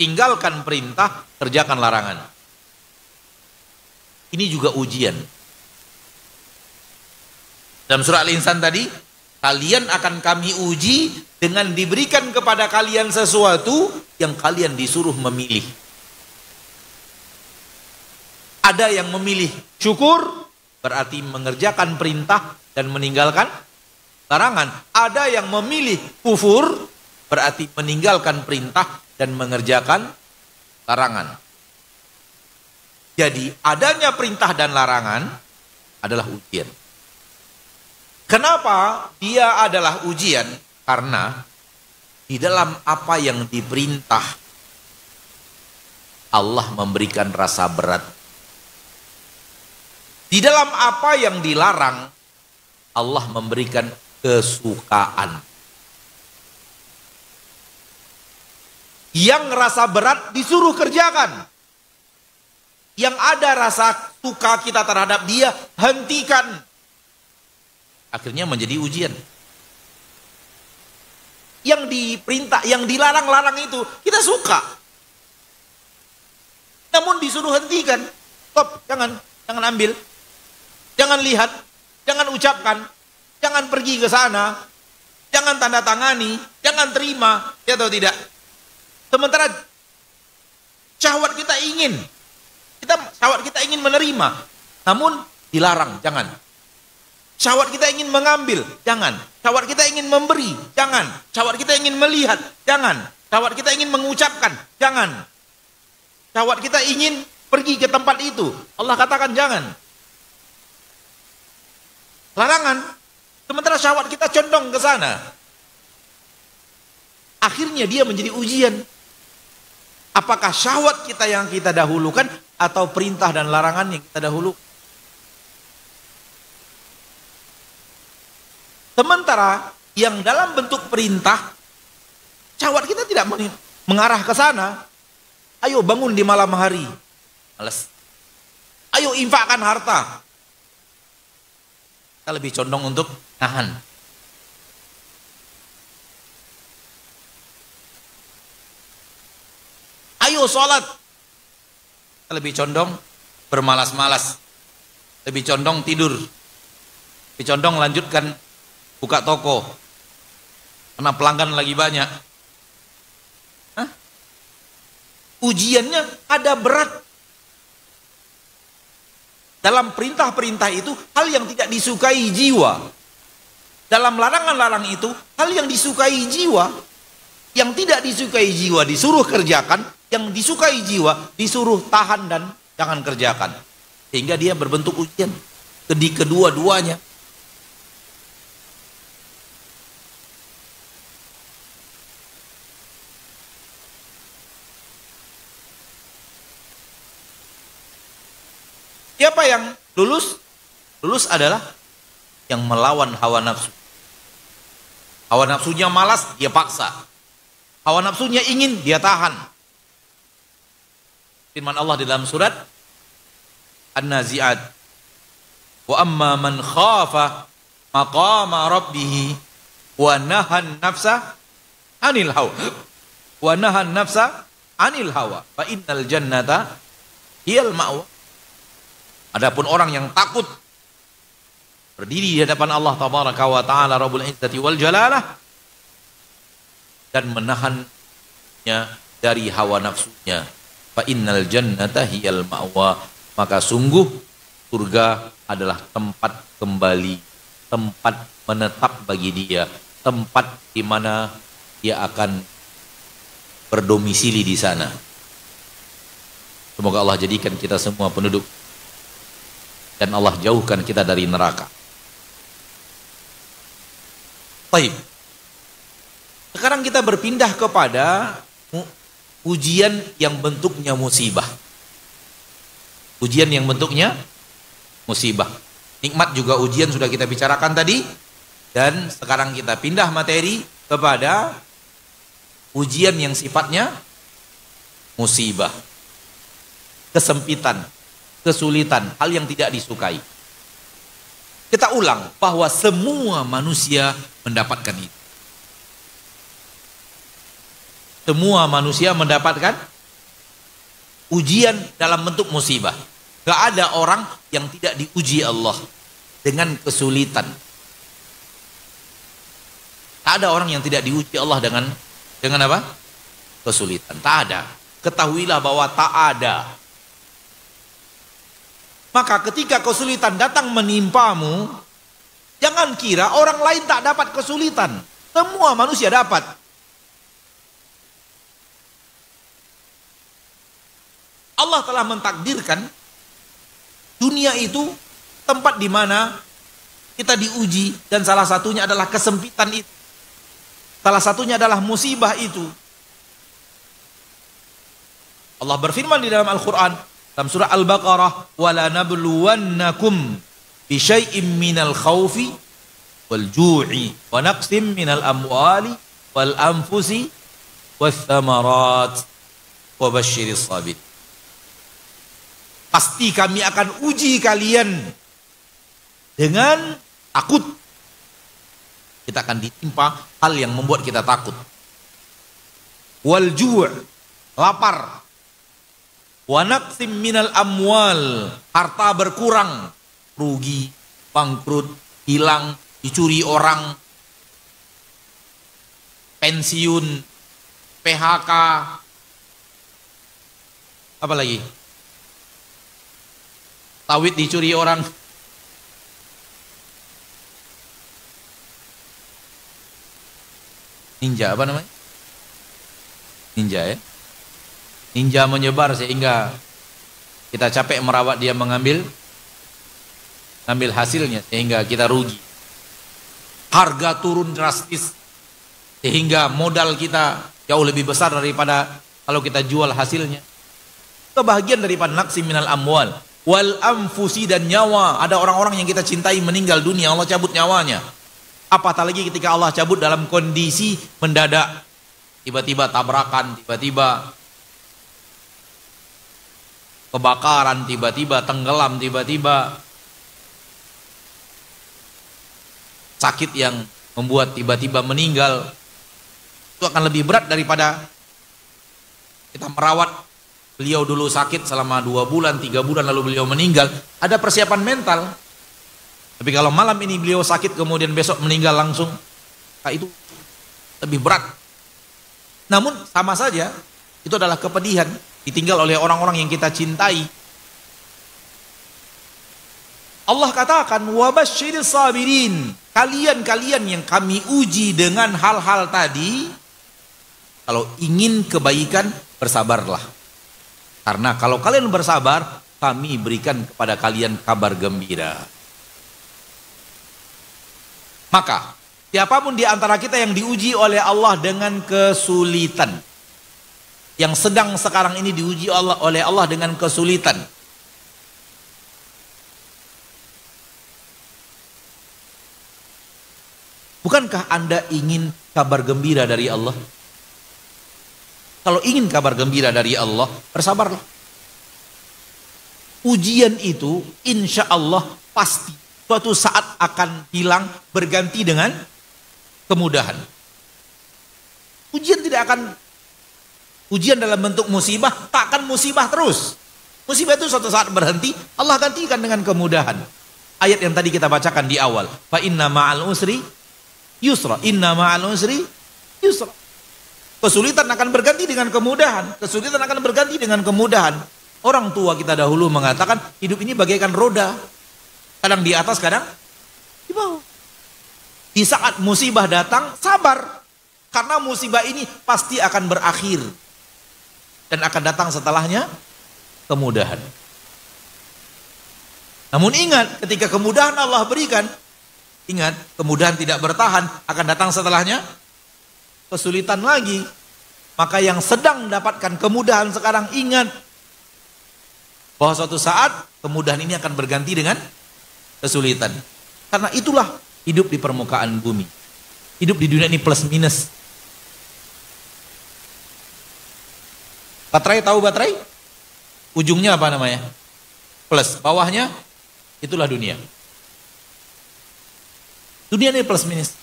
tinggalkan perintah, kerjakan larangan. Ini juga ujian. Dalam surah Al-Insan tadi, kalian akan kami uji dengan diberikan kepada kalian sesuatu yang kalian disuruh memilih. Ada yang memilih syukur, berarti mengerjakan perintah dan meninggalkan larangan. Ada yang memilih kufur, berarti meninggalkan perintah dan mengerjakan larangan. Jadi adanya perintah dan larangan adalah ujian. Kenapa dia adalah ujian? Karena di dalam apa yang diperintah Allah memberikan rasa berat. Di dalam apa yang dilarang Allah memberikan kesukaan. Yang rasa berat disuruh kerjakan. Yang ada rasa suka kita terhadap dia, hentikan. Akhirnya menjadi ujian. Yang diperintah, yang dilarang-larang itu kita suka. Namun disuruh hentikan. Stop, jangan ambil. Jangan lihat, jangan ucapkan, jangan pergi ke sana, jangan tanda tangani, jangan terima, ya atau tidak. Sementara syahwat kita ingin menerima, namun dilarang, jangan. Syahwat kita ingin mengambil, jangan. Syahwat kita ingin memberi, jangan. Syahwat kita ingin melihat, jangan. Syahwat kita ingin mengucapkan, jangan. Syahwat kita ingin pergi ke tempat itu, Allah katakan jangan. Larangan. Sementara syahwat kita condong ke sana. Akhirnya dia menjadi ujian. Apakah syahwat kita yang kita dahulukan atau perintah dan larangan yang kita dahulukan? Sementara yang dalam bentuk perintah, syahwat kita tidak mengarah ke sana. Ayo bangun di malam hari. Males. Ayo infakkan harta. Kita lebih condong untuk nahan. Ayo sholat. Kita lebih condong bermalas-malas. Lebih condong tidur. Lebih condong lanjutkan buka toko. Karena pelanggan lagi banyak. Hah? Ujiannya ada berat. Dalam perintah-perintah itu hal yang tidak disukai jiwa. Dalam larangan-larang itu hal yang disukai jiwa. Yang tidak disukai jiwa disuruh kerjakan, yang disukai jiwa disuruh tahan dan jangan kerjakan. Sehingga dia berbentuk ujian di kedua-duanya. Siapa yang lulus? Lulus adalah yang melawan hawa nafsu. Hawa nafsunya malas, dia paksa. Hawa nafsunya ingin, dia tahan. Firman Allah di dalam surat An-Nazi'at. Wa amma man khafa maqama rabbih wa nahan nafsa anil hawa. Wa nahan nafsa anil hawa. Fa innal jannata hiyal ma'wa. Adapun orang yang takut berdiri di hadapan Allah Tabaraka wa Ta'ala Rabbul Izzati wal Jalalah dan menahannya dari hawa nafsunya, fa innal jannata hiyal ma'wa, maka sungguh surga adalah tempat kembali, tempat menetap bagi dia, tempat di mana dia akan berdomisili di sana. Semoga Allah jadikan kita semua penduduk dan Allah jauhkan kita dari neraka. Baik. Sekarang kita berpindah kepada ujian yang bentuknya musibah. Ujian yang bentuknya musibah. Nikmat juga ujian sudah kita bicarakan tadi. Dan sekarang kita pindah materi kepada ujian yang sifatnya musibah. Kesempitan, kesulitan, hal yang tidak disukai. Kita ulang bahwa semua manusia mendapatkan itu. Semua manusia mendapatkan ujian dalam bentuk musibah. Gak ada orang yang tidak diuji Allah dengan kesulitan. Tak ada orang yang tidak diuji Allah dengan apa? Kesulitan. Tak ada. Ketahuilah bahwa tak ada. Maka ketika kesulitan datang menimpamu, jangan kira orang lain tak dapat kesulitan. Semua manusia dapat. Allah telah mentakdirkan dunia itu tempat di mana kita diuji, dan salah satunya adalah kesempitan itu. Salah satunya adalah musibah itu. Allah berfirman di dalam Al-Quran, dalam surah Al-Baqarah, وَلَا نَبْلُوَنَّكُمْ بِشَيْءٍ مِّنَ الْخَوْفِ وَالْجُوعِ وَنَقْسٍ مِّنَ الْأَمْوَالِ وَالْأَنْفُسِ وَالثَّمَرَاتِ وَبَشِّرِ الصَّابِرِينَ. Pasti kami akan uji kalian dengan takut. Kita akan ditimpa hal yang membuat kita takut. Wal-ju', lapar. Wa naqsim minal amwal, harta berkurang, rugi, bangkrut, hilang, dicuri orang, pensiun, PHK, apa lagi? Sawit dicuri orang. ninja apa namanya? Ninja ya. Ninja menyebar sehingga kita capek merawat dia mengambil hasilnya sehingga kita rugi. Harga turun drastis sehingga modal kita jauh lebih besar daripada kalau kita jual hasilnya. Kebahagiaan daripada naqsi minal amwal wal anfusi, dan nyawa. Ada orang-orang yang kita cintai meninggal dunia, Allah cabut nyawanya. Apatah lagi ketika Allah cabut dalam kondisi mendadak, tiba-tiba tabrakan, tiba-tiba kebakaran, tiba-tiba tenggelam, tiba-tiba sakit yang membuat tiba-tiba meninggal. Itu akan lebih berat daripada kita merawat beliau dulu sakit selama 2 bulan, 3 bulan lalu beliau meninggal. Ada persiapan mental. Tapi kalau malam ini beliau sakit kemudian besok meninggal langsung, itu lebih berat. Namun sama saja itu adalah kepedihan ditinggal oleh orang-orang yang kita cintai. Allah katakan wabasyiris sabirin, kalian yang kami uji dengan hal-hal tadi, kalau ingin kebaikan bersabarlah. Karena kalau kalian bersabar, kami berikan kepada kalian kabar gembira. Maka siapapun di antara kita yang diuji oleh Allah dengan kesulitan, yang sedang sekarang ini diuji oleh Allah dengan kesulitan, bukankah Anda ingin kabar gembira dari Allah? Kalau ingin kabar gembira dari Allah, bersabarlah. Ujian itu insya Allah pasti suatu saat akan hilang, berganti dengan kemudahan. Ujian dalam bentuk musibah, tak akan musibah terus. Musibah itu suatu saat berhenti, Allah gantikan dengan kemudahan. Ayat yang tadi kita bacakan di awal, fa inna ma'al usri yusra, inna ma'al usri yusra. Kesulitan akan berganti dengan kemudahan. Kesulitan akan berganti dengan kemudahan. Orang tua kita dahulu mengatakan hidup ini bagaikan roda, kadang di atas, kadang di bawah. Di saat musibah datang, sabar, karena musibah ini pasti akan berakhir dan akan datang setelahnya kemudahan. Namun ingat, ketika kemudahan Allah berikan, ingat, kemudahan tidak bertahan, akan datang setelahnya kesulitan lagi. Maka yang sedang mendapatkan kemudahan sekarang, ingat bahwa suatu saat kemudahan ini akan berganti dengan kesulitan. Karena itulah hidup di permukaan bumi. Hidup di dunia ini plus minus. Baterai, tahu baterai? Ujungnya apa namanya? Plus, bawahnya itulah dunia. Dunia ini plus minus.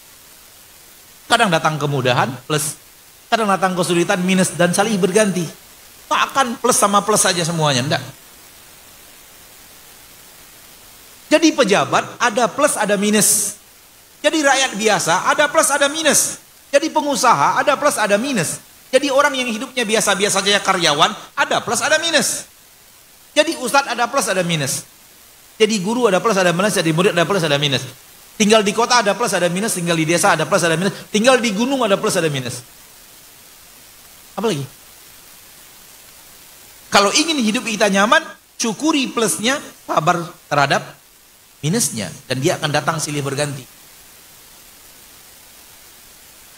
Kadang datang kemudahan plus, kadang datang kesulitan minus, dan saling berganti. Tak akan plus sama plus saja semuanya, enggak. Jadi pejabat ada plus ada minus. Jadi rakyat biasa ada plus ada minus. Jadi pengusaha ada plus ada minus. Jadi orang yang hidupnya biasa-biasa saja, karyawan, ada plus ada minus. Jadi ustadz ada plus ada minus. Jadi guru ada plus ada minus, jadi murid ada plus ada minus. Tinggal di kota ada plus ada minus, tinggal di desa ada plus ada minus, tinggal di gunung ada plus ada minus. Apa lagi? Kalau ingin hidup kita nyaman, syukuri plusnya, sabar terhadap minusnya, dan dia akan datang silih berganti.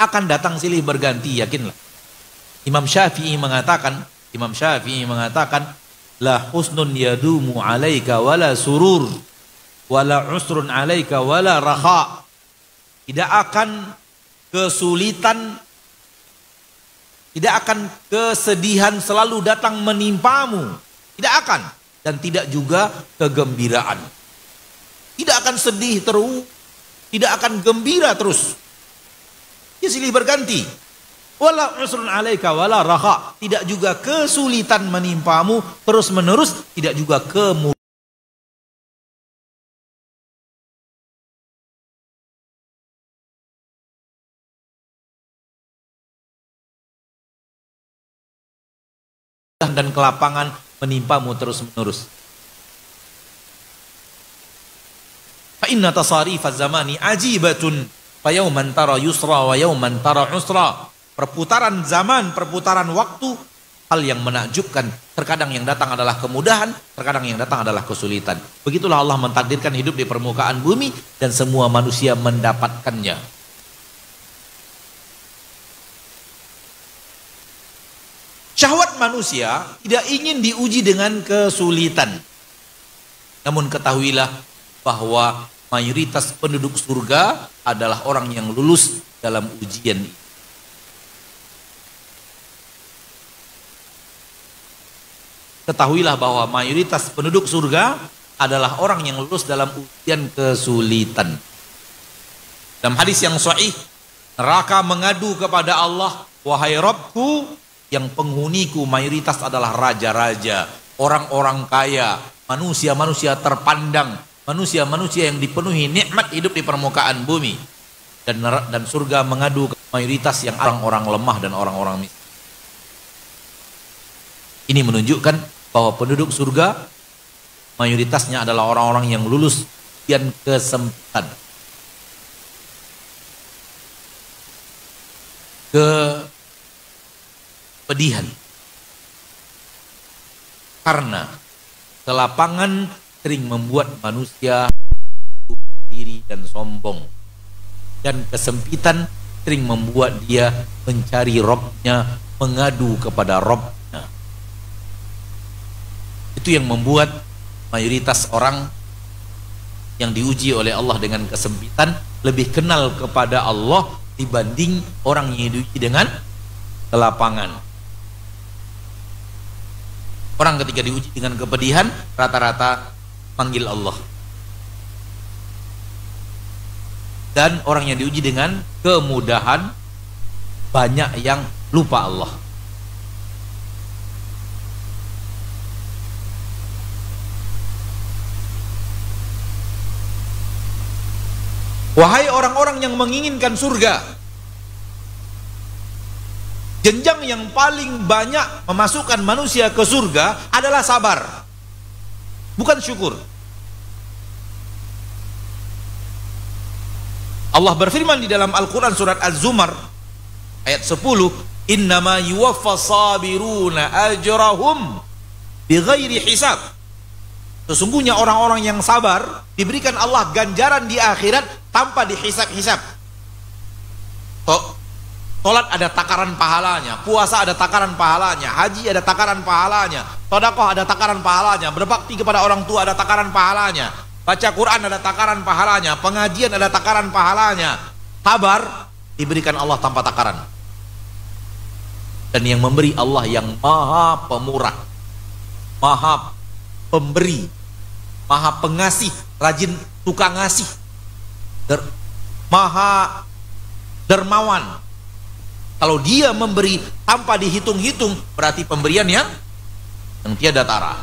Akan datang silih berganti, yakinlah. Imam Syafi'i mengatakan, la husnun yadumu alaika wala surur, wala usrun alaika wala raha. Tidak akan kesulitan, tidak akan kesedihan selalu datang menimpamu, tidak akan, dan tidak juga kegembiraan. Tidak akan sedih terus, tidak akan gembira terus. Dia silih berganti. Wala usrun alaika wala raha, tidak juga kesulitan menimpamu terus menerus, tidak juga kemudahan. Dan kelapangan menimpamu terus-menerus. Fa inna tasarifaz zamani ajibatun Fa yauman tara yusra wa yauman tara usra. Perputaran zaman, perputaran waktu, hal yang menakjubkan. Terkadang yang datang adalah kemudahan, terkadang yang datang adalah kesulitan. Begitulah Allah mentakdirkan hidup di permukaan bumi dan semua manusia mendapatkannya. Syahwat manusia tidak ingin diuji dengan kesulitan. Namun ketahuilah bahwa mayoritas penduduk surga adalah orang yang lulus dalam ujian ini. Ketahuilah bahwa mayoritas penduduk surga adalah orang yang lulus dalam ujian kesulitan. Dalam hadis yang sahih, neraka mengadu kepada Allah, wahai Rabbku, yang penghuniku mayoritas adalah raja-raja, orang-orang kaya, manusia-manusia terpandang, manusia-manusia yang dipenuhi nikmat hidup di permukaan bumi. Dan surga mengadu ke mayoritas yang orang-orang lemah dan orang-orang miskin. Ini menunjukkan bahwa penduduk surga mayoritasnya adalah orang-orang yang lulus ujian kesempitan, kepedihan, karena kelapangan sering membuat manusia diri dan sombong, dan kesempitan sering membuat dia mencari Robnya, mengadu kepada Rob. Itu yang membuat mayoritas orang yang diuji oleh Allah dengan kesempitan lebih kenal kepada Allah dibanding orang yang diuji dengan kelapangan. Orang ketika diuji dengan kepedihan rata-rata panggil Allah. Dan orang yang diuji dengan kemudahan banyak yang lupa Allah. Wahai orang-orang yang menginginkan surga, jenjang yang paling banyak memasukkan manusia ke surga adalah sabar, bukan syukur. Allah berfirman di dalam Al-Quran surat Az-Zumar ayat 10, innama yuwaffas sabiruna ajrahum bighairi hisab. Sesungguhnya orang-orang yang sabar diberikan Allah ganjaran di akhirat tanpa dihisab-hisab. Salat ada takaran pahalanya, puasa ada takaran pahalanya, haji ada takaran pahalanya, sedekah ada takaran pahalanya, berbakti kepada orang tua ada takaran pahalanya, baca Quran ada takaran pahalanya, pengajian ada takaran pahalanya. Sabar diberikan Allah tanpa takaran. Dan yang memberi Allah yang maha pemurah, maha pemberi, maha pengasih, rajin tukang ngasih, maha dermawan. Kalau dia memberi tanpa dihitung-hitung, berarti pemberian yang tiada tara.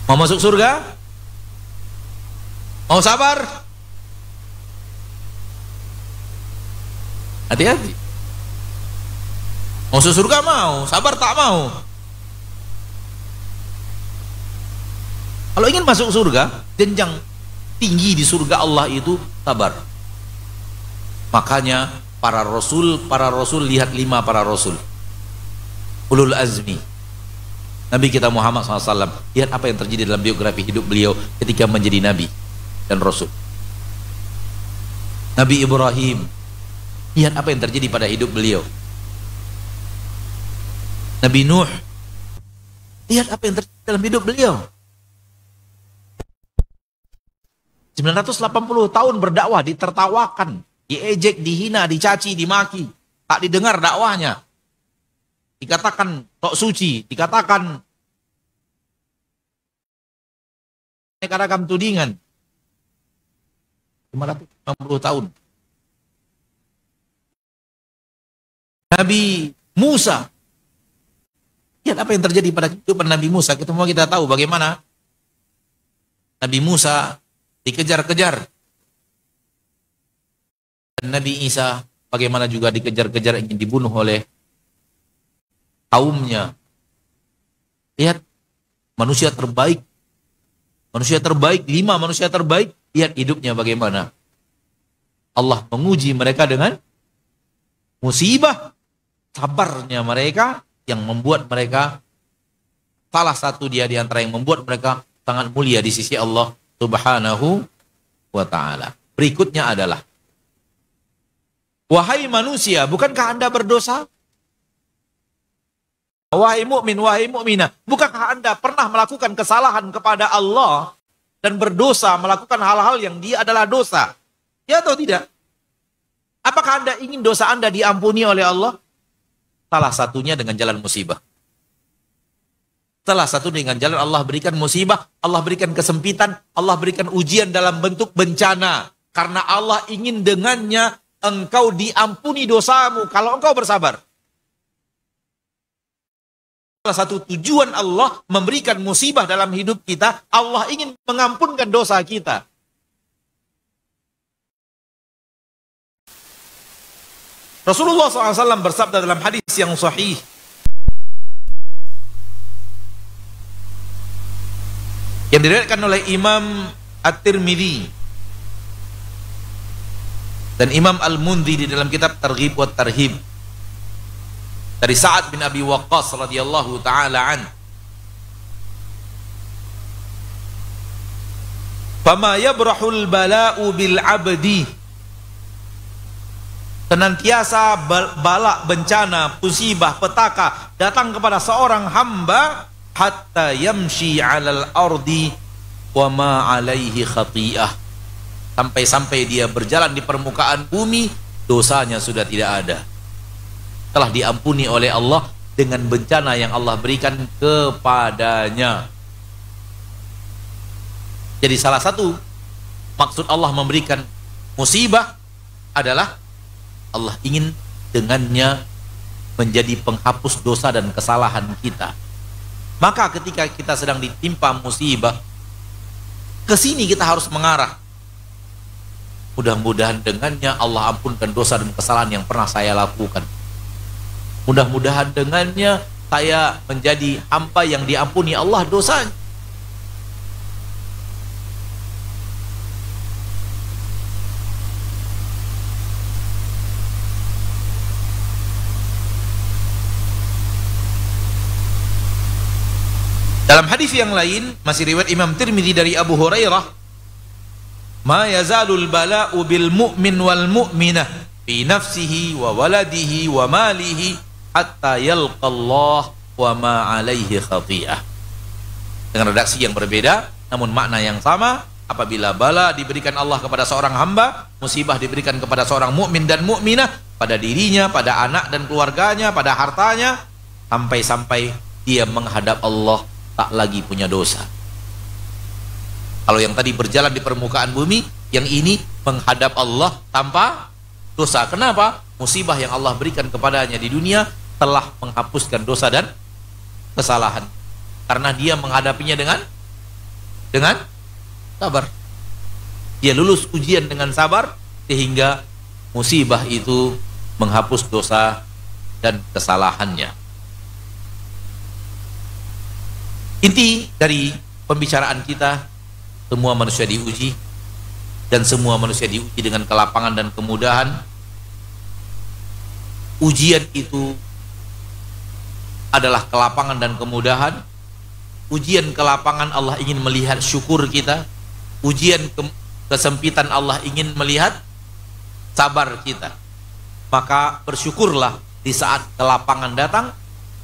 Mau masuk surga? Mau sabar? Hati-hati. Mau masuk surga mau, sabar tak mau. Kalau ingin masuk surga, jenjang tinggi di surga Allah itu sabar. Makanya para rasul lihat 5 para rasul, ulul azmi. Nabi kita Muhammad SAW, lihat apa yang terjadi dalam biografi hidup beliau ketika menjadi nabi dan rasul. Nabi Ibrahim, lihat apa yang terjadi pada hidup beliau. Nabi Nuh, lihat apa yang terjadi dalam hidup beliau. 980 tahun berdakwah, ditertawakan, diejek, dihina, dicaci, dimaki, tak didengar dakwahnya, dikatakan tok suci, dikatakan ragam tudingan. 560 tahun. Nabi Musa, lihat apa yang terjadi pada kehidupan Nabi Musa. Kita tahu bagaimana Nabi Musa dikejar-kejar, dan Nabi Isa bagaimana juga dikejar-kejar, ingin dibunuh oleh kaumnya. Lihat manusia terbaik, 5 manusia terbaik Lihat hidupnya bagaimana. Allah menguji mereka dengan musibah. Sabarnya mereka yang membuat mereka, salah satu dia di antara yang membuat mereka sangat mulia di sisi Allah Subhanahu wa ta'ala. Berikutnya adalah, wahai manusia, bukankah Anda berdosa? Wahai mukmin, wahai mukminah, bukankah Anda pernah melakukan kesalahan kepada Allah dan berdosa, melakukan hal-hal yang dia adalah dosa? Ya atau tidak? Apakah Anda ingin dosa Anda diampuni oleh Allah? Salah satunya dengan jalan musibah. Salah satu dengan jalan Allah berikan musibah, Allah berikan kesempitan, Allah berikan ujian dalam bentuk bencana. Karena Allah ingin dengannya engkau diampuni dosamu kalau engkau bersabar. Salah satu tujuan Allah memberikan musibah dalam hidup kita, Allah ingin mengampunkan dosa kita. Rasulullah SAW bersabda dalam hadis yang sahih, yang diriwayatkan oleh Imam At-Tirmidzi dan Imam Al-Mundhi di dalam kitab Targhib wa Tarhib, dari Sa'ad bin Abi Waqqas radhiyallahu taala an, "Fama yabrahul bala'u bil 'abdi." Senantiasa bala, bencana, musibah, petaka datang kepada seorang hamba hatta yamshi 'alal ardi wa ma 'alaihi khati'ah. Sampai-sampai dia berjalan di permukaan bumi, dosanya sudah tidak ada. Telah diampuni oleh Allah dengan bencana yang Allah berikan kepadanya. Jadi salah satu maksud Allah memberikan musibah adalah Allah ingin dengannya menjadi penghapus dosa dan kesalahan kita. Maka ketika kita sedang ditimpa musibah, ke sini kita harus mengarah. Mudah-mudahan dengannya Allah ampunkan dosa dan kesalahan yang pernah saya lakukan. Mudah-mudahan dengannya saya menjadi hamba yang diampuni Allah dosanya. Dalam hadis yang lain, masih riwayat Imam Tirmidzi dari Abu Hurairah, "Ma yazalul bala'u bil mu'min wal mu'minah fi nafsihi wa waladihi wa malihi hatta yalqa Allah wa ma 'alaihi khati'ah." Dengan redaksi yang berbeda, namun makna yang sama. Apabila bala diberikan Allah kepada seorang hamba, musibah diberikan kepada seorang mukmin dan mukminah, pada dirinya, pada anak dan keluarganya, pada hartanya, sampai-sampai dia menghadap Allah tak lagi punya dosa. Kalau yang tadi berjalan di permukaan bumi, yang ini menghadap Allah tanpa dosa. Kenapa? Musibah yang Allah berikan kepadanya di dunia telah menghapuskan dosa dan kesalahan. Karena dia menghadapinya dengan sabar. Dia lulus ujian dengan sabar, sehingga musibah itu menghapus dosa dan kesalahannya. Inti dari pembicaraan kita, semua manusia diuji, dan semua manusia diuji dengan kelapangan dan kemudahan. Ujian itu adalah kelapangan dan kemudahan. Ujian kelapangan Allah ingin melihat syukur kita. Ujian kesempitan Allah ingin melihat sabar kita. Maka bersyukurlah di saat kelapangan datang,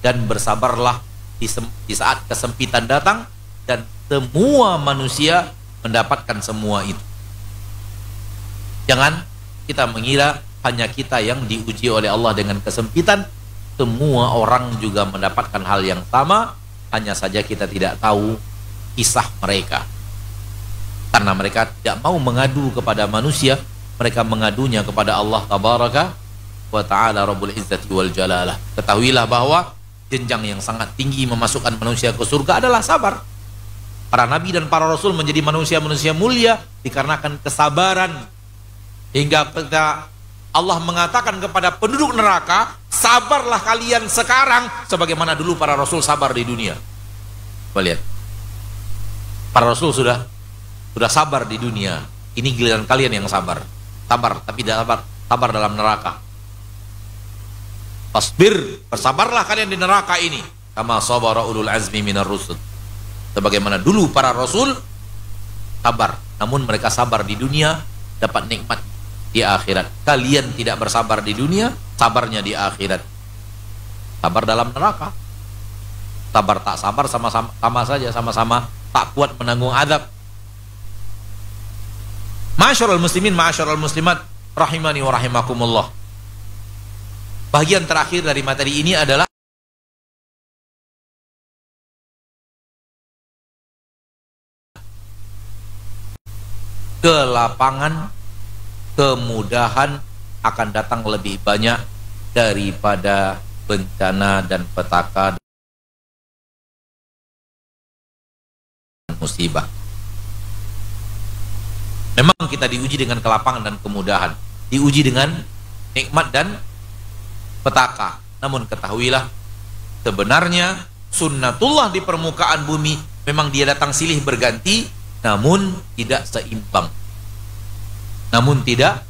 dan bersabarlah di saat kesempitan datang, dan semua manusia mendapatkan semua itu. Jangan kita mengira hanya kita yang diuji oleh Allah dengan kesempitan. Semua orang juga mendapatkan hal yang sama, hanya saja kita tidak tahu kisah mereka. Karena mereka tidak mau mengadu kepada manusia, mereka mengadunya kepada Allah Tabaraka wa Ta'ala Rabbul Izzati wal Jalalah. Ketahuilah bahwa jenjang yang sangat tinggi memasukkan manusia ke surga adalah sabar. Para nabi dan para rasul menjadi manusia-manusia mulia dikarenakan kesabaran. Hingga ketika Allah mengatakan kepada penduduk neraka, sabarlah kalian sekarang sebagaimana dulu para rasul sabar di dunia. Coba lihat, para rasul sudah sabar di dunia, Ini giliran kalian yang sabar. Sabar, tapi sabar dalam neraka. Fasbir, bersabarlah kalian di neraka ini. Kama sabara ulul azmi minar rusul. Sebagaimana dulu para rasul sabar, namun mereka sabar di dunia, dapat nikmat di akhirat. Kalian tidak bersabar di dunia, sabarnya di akhirat. Sabar dalam neraka. Sabar tak sabar sama saja, sama-sama tak kuat menanggung azab. Ma'asyiral muslimin, ma'asyiral muslimat, rahimani wa rahimakumullah. Bagian terakhir dari materi ini adalah kelapangan, kemudahan akan datang lebih banyak daripada bencana dan petaka dan musibah. Memang kita diuji dengan kelapangan dan kemudahan, diuji dengan nikmat dan petaka. Namun ketahuilah, sebenarnya sunnatullah di permukaan bumi memang dia datang silih berganti, namun tidak seimbang. Namun tidak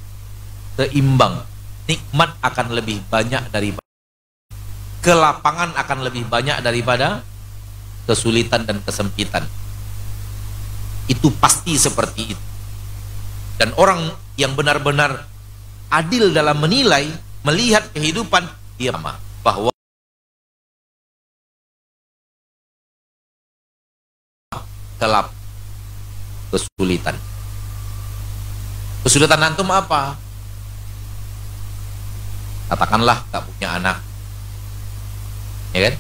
seimbang. Nikmat akan lebih banyak daripada kelapangan, akan lebih banyak daripada kesulitan dan kesempitan. Itu pasti seperti itu. Dan orang yang benar-benar adil dalam menilai, melihat kehidupan, dia sama bahwa gelap, kesulitan. Kesulitan antum apa? Katakanlah gak punya anak, ya kan?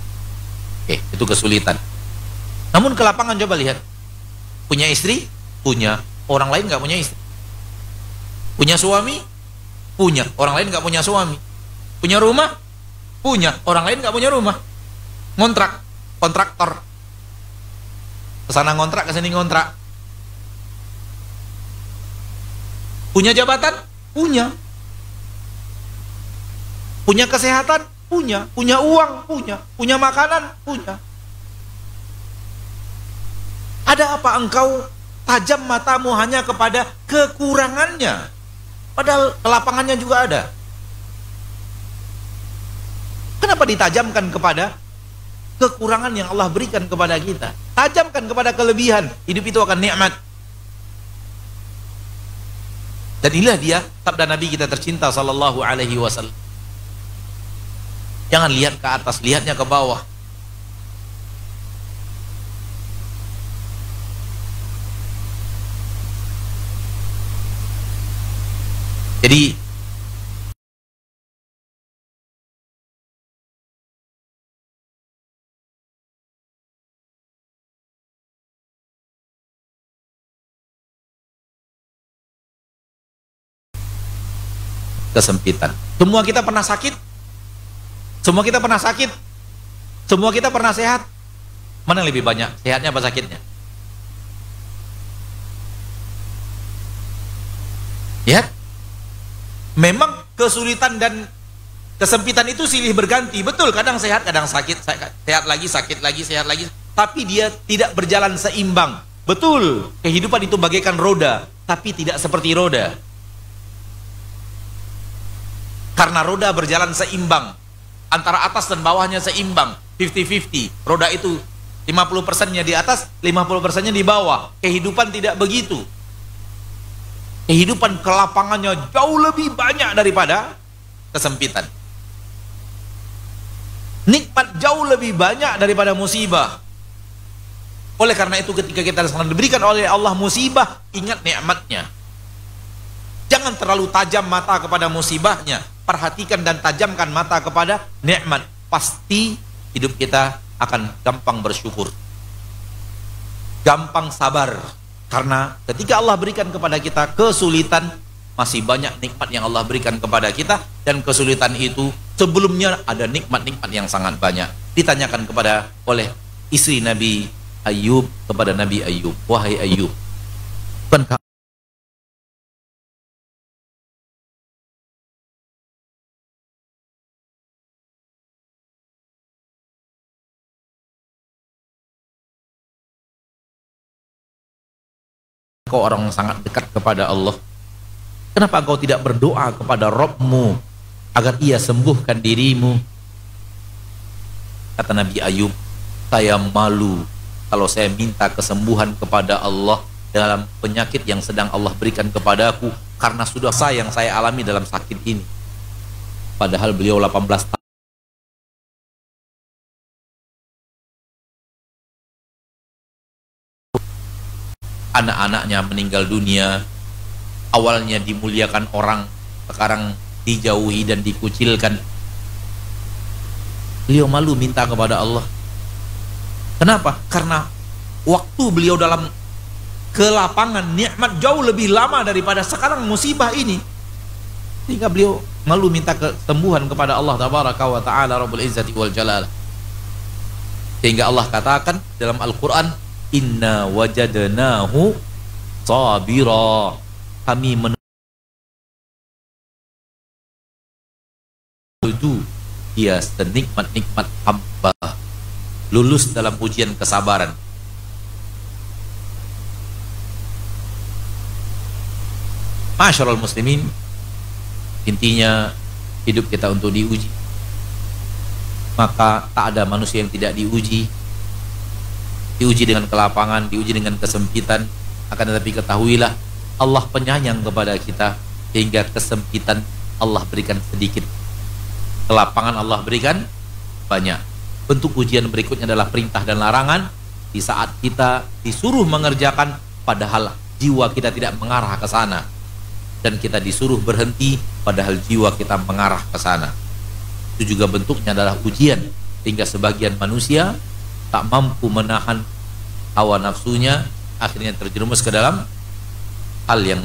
Oke, itu kesulitan. Namun ke lapangan coba lihat, punya istri, punya, orang lain gak punya istri. Punya suami, punya, orang lain gak punya suami. Punya rumah, punya, orang lain gak punya rumah. Ngontrak, kontraktor, kesana ngontrak, kesini ngontrak. Punya jabatan, punya. Punya kesehatan, punya. Punya uang, punya. Punya makanan, punya. Ada apa engkau tajam matamu hanya kepada kekurangannya? Padahal kelapangannya juga ada. Kenapa ditajamkan kepada kekurangan yang Allah berikan kepada kita? Tajamkan kepada kelebihan. Hidup itu akan nikmat. Dan inilah dia sabda Nabi kita tercinta sallallahu alaihi wasallam. Jangan lihat ke atas, lihatnya ke bawah. Jadi kesempitan. Semua kita pernah sakit. Semua kita pernah sakit. Semua kita pernah sehat. Mana yang lebih banyak? Sehatnya apa sakitnya? Ya. Memang kesulitan dan kesempitan itu silih berganti. Betul, kadang sehat, kadang sakit. Sehat lagi, sakit lagi, sehat lagi. Tapi dia tidak berjalan seimbang. Betul, kehidupan itu bagaikan roda, tapi tidak seperti roda. Karena roda berjalan seimbang, antara atas dan bawahnya seimbang, 50-50. Roda itu 50%-nya di atas, 50%-nya di bawah. Kehidupan tidak begitu. Kehidupan kelapangannya jauh lebih banyak daripada kesempitan. Nikmat jauh lebih banyak daripada musibah. Oleh karena itu ketika kita sedang diberikan oleh Allah musibah, ingat nikmatnya. Jangan terlalu tajam mata kepada musibahnya. Perhatikan dan tajamkan mata kepada nikmat. Pasti hidup kita akan gampang bersyukur, gampang sabar. Karena ketika Allah berikan kepada kita kesulitan, masih banyak nikmat yang Allah berikan kepada kita. Dan kesulitan itu sebelumnya ada nikmat-nikmat yang sangat banyak. Ditanyakan oleh istri Nabi Ayub kepada Nabi Ayub, wahai Ayub, bukankah Engkau orang yang sangat dekat kepada Allah. Kenapa engkau tidak berdoa kepada Rabbmu agar ia sembuhkan dirimu? Kata Nabi Ayub, saya malu kalau saya minta kesembuhan kepada Allah dalam penyakit yang sedang Allah berikan kepadaku, karena sudah yang saya alami dalam sakit ini. Padahal beliau 18 tahun anak-anaknya meninggal dunia, awalnya dimuliakan orang, sekarang dijauhi dan dikucilkan. Beliau malu minta kepada Allah. Kenapa? Karena waktu beliau dalam kelapangan nikmat jauh lebih lama daripada sekarang musibah ini, sehingga beliau malu minta kesembuhan kepada Allah tabaraka wa ta'ala Rabbul Izzati wal Jalal. Sehingga Allah katakan dalam Al-Quran, inna wajadnahu sabira, kami menuju dia senikmat-nikmat hamba, lulus dalam ujian kesabaran. Masyarul muslimin, intinya hidup kita untuk diuji. Maka tak ada manusia yang tidak diuji. Diuji dengan kelapangan, diuji dengan kesempitan. Akan tetapi ketahuilah, Allah penyayang kepada kita, sehingga kesempitan Allah berikan sedikit, kelapangan Allah berikan banyak. Bentuk ujian berikutnya adalah perintah dan larangan. Di saat kita disuruh mengerjakan, padahal jiwa kita tidak mengarah ke sana, dan kita disuruh berhenti, padahal jiwa kita mengarah ke sana. Itu juga bentuknya adalah ujian, sehingga sebagian manusia tak mampu menahan hawa nafsunya, akhirnya terjerumus ke dalam hal yang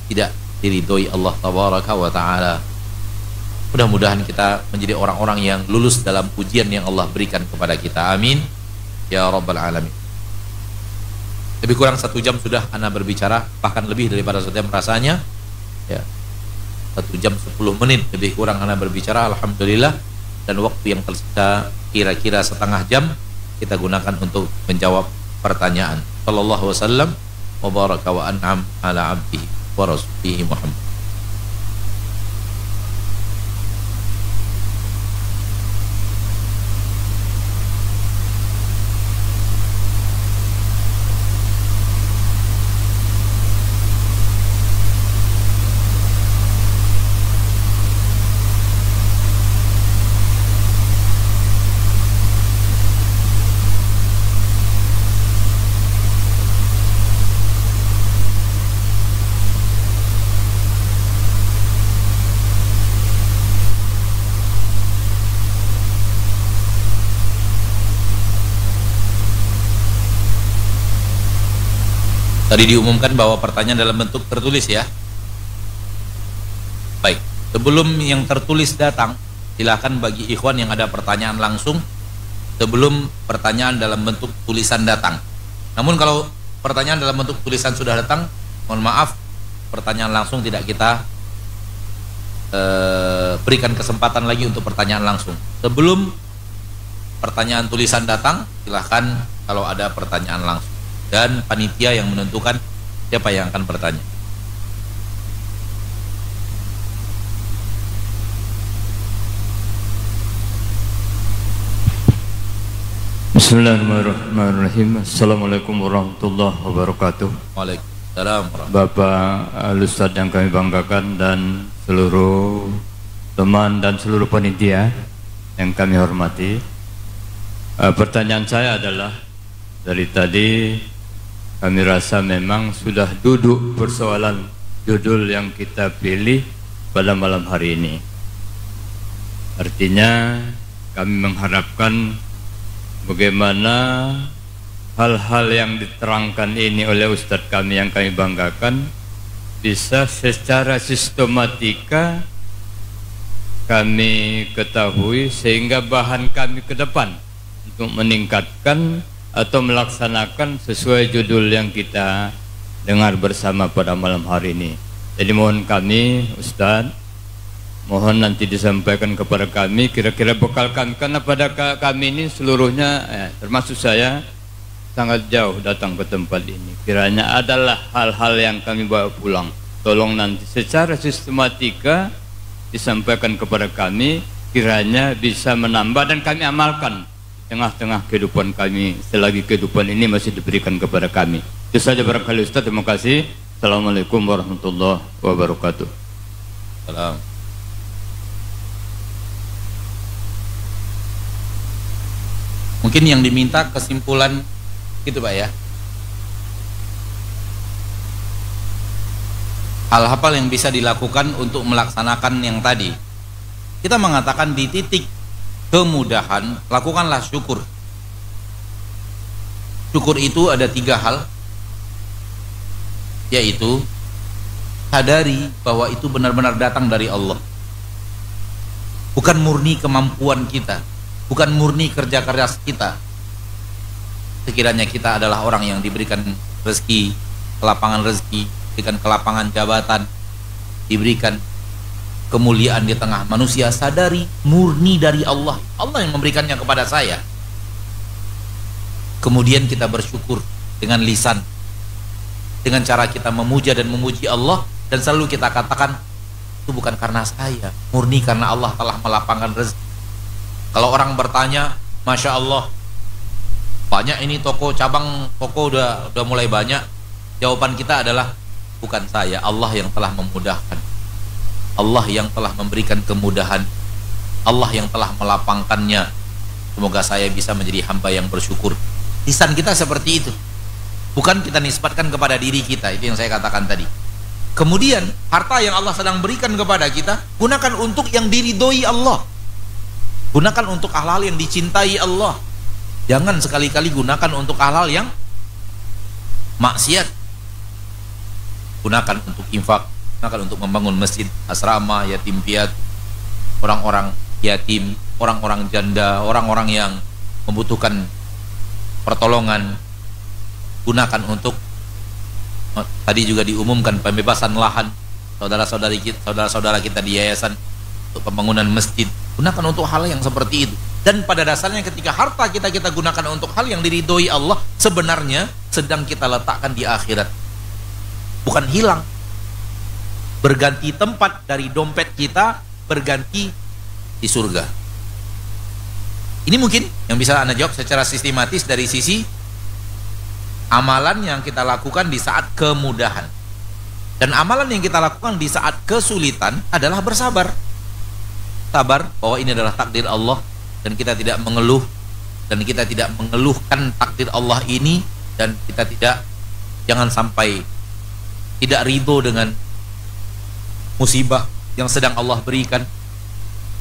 tidak diridhoi Allah tabaraka wa ta'ala. Mudah-mudahan kita menjadi orang-orang yang lulus dalam ujian yang Allah berikan kepada kita. Amin ya rabbal alamin. Lebih kurang 1 jam sudah ana berbicara, bahkan lebih daripada 1 jam rasanya ya. 1 jam 10 menit lebih kurang ana berbicara, alhamdulillah. Dan waktu yang tersisa kira-kira setengah jam kita gunakan untuk menjawab pertanyaan. Sallallahu wasallam wa baraka wa an'am ala abdihi wa rasulihi Muhammad. Tadi diumumkan bahwa pertanyaan dalam bentuk tertulis ya. Baik, sebelum yang tertulis datang, silakan bagi ikhwan yang ada pertanyaan langsung sebelum pertanyaan dalam bentuk tulisan datang. Namun kalau pertanyaan dalam bentuk tulisan sudah datang, mohon maaf, pertanyaan langsung tidak kita berikan kesempatan lagi untuk pertanyaan langsung. Sebelum pertanyaan tulisan datang, silahkan kalau ada pertanyaan langsung, dan panitia yang menentukan siapa yang akan bertanya. Bismillahirrahmanirrahim. Assalamualaikum warahmatullahi wabarakatuh. Waalaikumsalam. Bapak Al-Ustadz yang kami banggakan dan seluruh teman dan seluruh panitia yang kami hormati. Pertanyaan saya adalah, dari tadi kami rasa memang sudah duduk persoalan judul yang kita pilih pada malam hari ini. Artinya kami mengharapkan bagaimana hal-hal yang diterangkan ini oleh Ustadz kami yang kami banggakan bisa secara sistematika kami ketahui, sehingga bahan kami ke depan untuk meningkatkan atau melaksanakan sesuai judul yang kita dengar bersama pada malam hari ini. Jadi mohon kami, Ustadz, mohon nanti disampaikan kepada kami kira-kira bekal kami, karena pada kami ini seluruhnya termasuk saya sangat jauh datang ke tempat ini. Kiranya adalah hal-hal yang kami bawa pulang. Tolong nanti secara sistematika disampaikan kepada kami, kiranya bisa menambah dan kami amalkan tengah-tengah kehidupan kami selagi kehidupan ini masih diberikan kepada kami. Itu saja barangkali Ustaz. Terima kasih. Assalamualaikum warahmatullahi wabarakatuh. Salam. Mungkin yang diminta kesimpulan gitu Pak ya. Hal apa yang bisa dilakukan untuk melaksanakan yang tadi? Kita mengatakan di titik kemudahan, lakukanlah syukur. Syukur itu ada 3 hal, yaitu sadari bahwa itu benar-benar datang dari Allah, bukan murni kemampuan kita, bukan murni kerja keras kita. Sekiranya kita adalah orang yang diberikan rezeki, kelapangan rezeki, diberikan kelapangan jabatan, diberikan kemuliaan di tengah manusia, sadari murni dari Allah. Allah yang memberikannya kepada saya. Kemudian kita bersyukur dengan lisan, dengan cara kita memuja dan memuji Allah, dan selalu kita katakan itu bukan karena saya, murni karena Allah telah melapangkan rezeki. Kalau orang bertanya, Masya Allah, banyak ini toko, cabang toko udah mulai banyak, jawaban kita adalah bukan saya, Allah yang telah memudahkan, Allah yang telah memberikan kemudahan, Allah yang telah melapangkannya. Semoga saya bisa menjadi hamba yang bersyukur. Lisan kita seperti itu, bukan kita nisbatkan kepada diri kita. Itu yang saya katakan tadi. Kemudian harta yang Allah sedang berikan kepada kita, gunakan untuk yang diridhoi Allah, gunakan untuk hal-hal yang dicintai Allah. Jangan sekali-kali gunakan untuk hal-hal yang maksiat. Gunakan untuk infak, gunakan untuk membangun masjid, asrama, yatim piatu, orang-orang yatim, orang-orang janda, orang-orang yang membutuhkan pertolongan. Gunakan untuk, tadi juga diumumkan, pembebasan lahan saudara-saudara kita di yayasan untuk pembangunan masjid. Gunakan untuk hal yang seperti itu. Dan pada dasarnya ketika harta kita gunakan untuk hal yang diridhoi Allah, sebenarnya sedang kita letakkan di akhirat, bukan hilang. Berganti tempat dari dompet kita, berganti di surga. Ini mungkin yang bisa Anda jawab secara sistematis dari sisi amalan yang kita lakukan di saat kemudahan. Dan amalan yang kita lakukan di saat kesulitan adalah bersabar. Sabar bahwa ini adalah takdir Allah, dan kita tidak mengeluh, dan kita tidak mengeluhkan takdir Allah ini, dan kita jangan sampai tidak ridho dengan musibah yang sedang Allah berikan,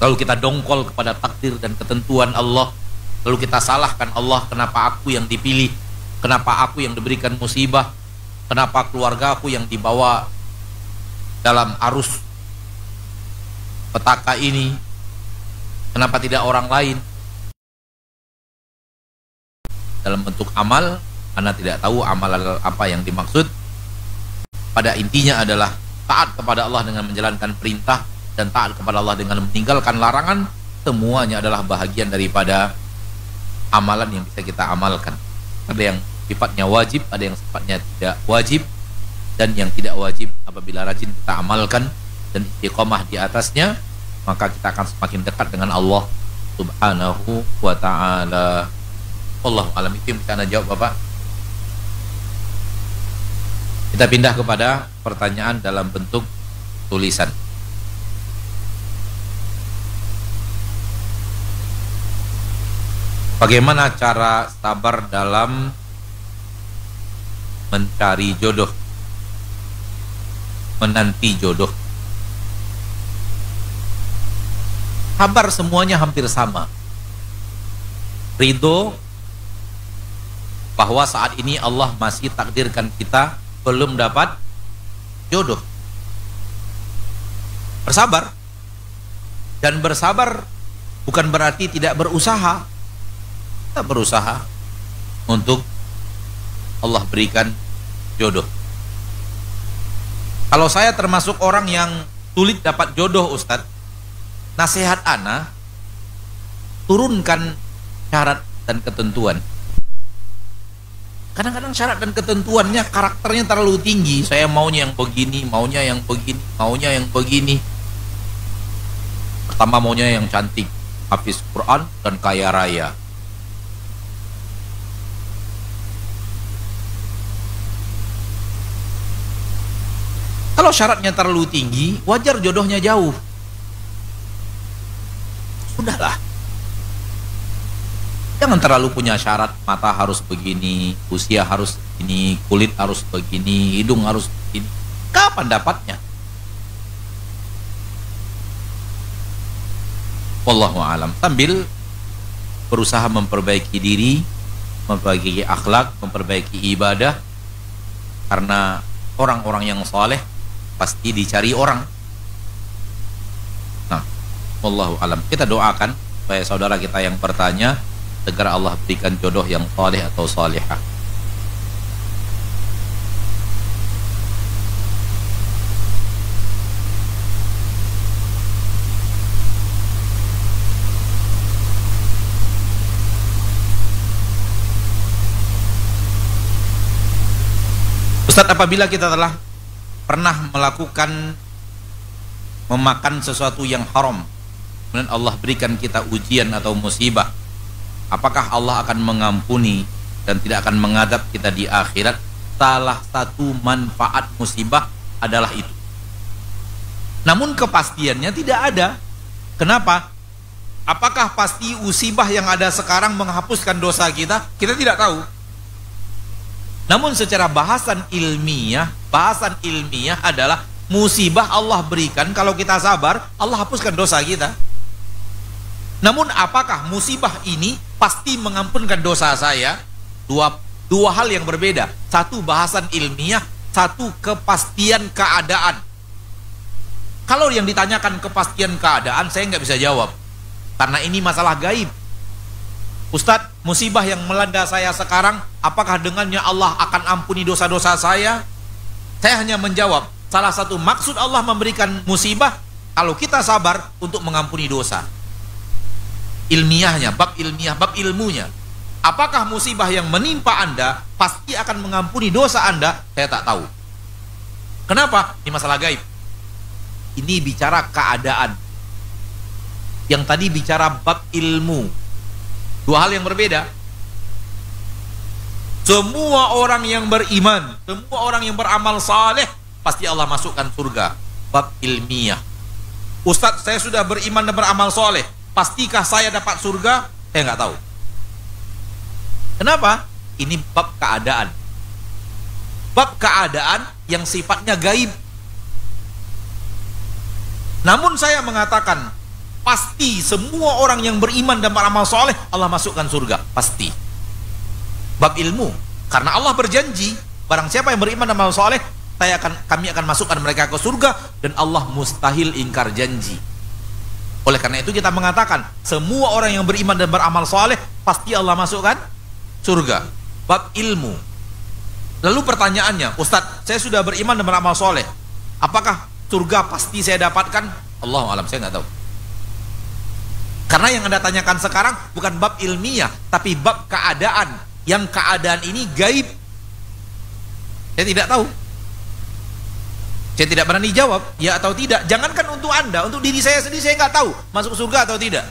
lalu kita dongkol kepada takdir dan ketentuan Allah, lalu kita salahkan Allah, kenapa aku yang dipilih, kenapa aku yang diberikan musibah, kenapa keluarga aku yang dibawa dalam arus petaka ini, kenapa tidak orang lain. Dalam bentuk amal, Anda tidak tahu amal apa yang dimaksud. Pada intinya adalah taat kepada Allah dengan menjalankan perintah, dan taat kepada Allah dengan meninggalkan larangan. Semuanya adalah bahagian daripada amalan yang bisa kita amalkan. Ada yang sifatnya wajib, ada yang sifatnya tidak wajib, dan yang tidak wajib apabila rajin kita amalkan dan istiqomah di atasnya, maka kita akan semakin dekat dengan Allah Subhanahu wa ta'ala. Wallahu a'lam. Itu yang bisa Anda jawab, Bapak. Kita pindah kepada pertanyaan dalam bentuk tulisan. Bagaimana cara sabar dalam mencari jodoh, menanti jodoh? Sabar semuanya hampir sama. Ridho bahwa saat ini Allah masih takdirkan kita belum dapat jodoh. Bersabar. Dan bersabar bukan berarti tidak berusaha. Kita berusaha untuk Allah berikan jodoh. Kalau saya termasuk orang yang sulit dapat jodoh, Ustadz, nasihat ana, turunkan syarat dan ketentuan. Kadang-kadang syarat dan ketentuannya, karakternya terlalu tinggi. Saya maunya yang begini, maunya yang begini, maunya yang begini. Pertama maunya yang cantik, hafiz Quran dan kaya raya. Kalau syaratnya terlalu tinggi, wajar jodohnya jauh. Sudahlah. Jangan terlalu punya syarat, mata harus begini, usia harus begini, kulit harus begini, hidung harus begini. Kapan dapatnya? Wallahu a'lam. Sambil berusaha memperbaiki diri, memperbaiki akhlak, memperbaiki ibadah. Karena orang-orang yang saleh pasti dicari orang. Nah, wallahu a'lam. Kita doakan supaya saudara kita yang bertanya segera Allah berikan jodoh yang saleh atau salihah. Ustadz, apabila kita telah pernah memakan sesuatu yang haram, kemudian Allah berikan kita ujian atau musibah, apakah Allah akan mengampuni dan tidak akan mengadab kita di akhirat? Salah satu manfaat musibah adalah itu. Namun kepastiannya tidak ada. Kenapa? Apakah pasti musibah yang ada sekarang menghapuskan dosa kita? Kita tidak tahu. Namun secara bahasan ilmiah adalah musibah Allah berikan, kalau kita sabar, Allah hapuskan dosa kita. Namun apakah musibah ini pasti mengampunkan dosa saya? Dua hal yang berbeda. Satu bahasan ilmiah, satu kepastian keadaan. Kalau yang ditanyakan kepastian keadaan, saya nggak bisa jawab. Karena ini masalah gaib. Ustadz, musibah yang melanda saya sekarang, apakah dengannya Allah akan ampuni dosa-dosa saya? Saya hanya menjawab, salah satu maksud Allah memberikan musibah, kalau kita sabar untuk mengampuni dosa. Ilmiahnya, bab ilmiah, bab ilmunya. Apakah musibah yang menimpa Anda pasti akan mengampuni dosa Anda? Saya tak tahu. Kenapa? Ini masalah gaib. Ini bicara keadaan. Yang tadi bicara bab ilmu. Dua hal yang berbeda. Semua orang yang beriman, semua orang yang beramal saleh, pasti Allah masukkan surga. Bab ilmiah. Ustadz, saya sudah beriman dan beramal saleh, pastikah saya dapat surga? Saya nggak tahu. Kenapa? Ini bab keadaan. Bab keadaan yang sifatnya gaib. Namun saya mengatakan, pasti semua orang yang beriman dan beramal soleh Allah masukkan surga. Pasti. Bab ilmu. Karena Allah berjanji, barang siapa yang beriman dan beramal soleh, kami akan masukkan mereka ke surga, dan Allah mustahil ingkar janji. Oleh karena itu kita mengatakan, semua orang yang beriman dan beramal soleh pasti Allah masukkan surga. Bab ilmu. Lalu pertanyaannya, Ustadz, saya sudah beriman dan beramal soleh, apakah surga pasti saya dapatkan? Allahu a'lam, saya nggak tahu. Karena yang Anda tanyakan sekarang bukan bab ilmiah, tapi bab keadaan. Yang keadaan ini gaib. Saya tidak tahu. Saya tidak berani jawab ya atau tidak. Jangankan untuk Anda, untuk diri saya sendiri saya nggak tahu masuk surga atau tidak,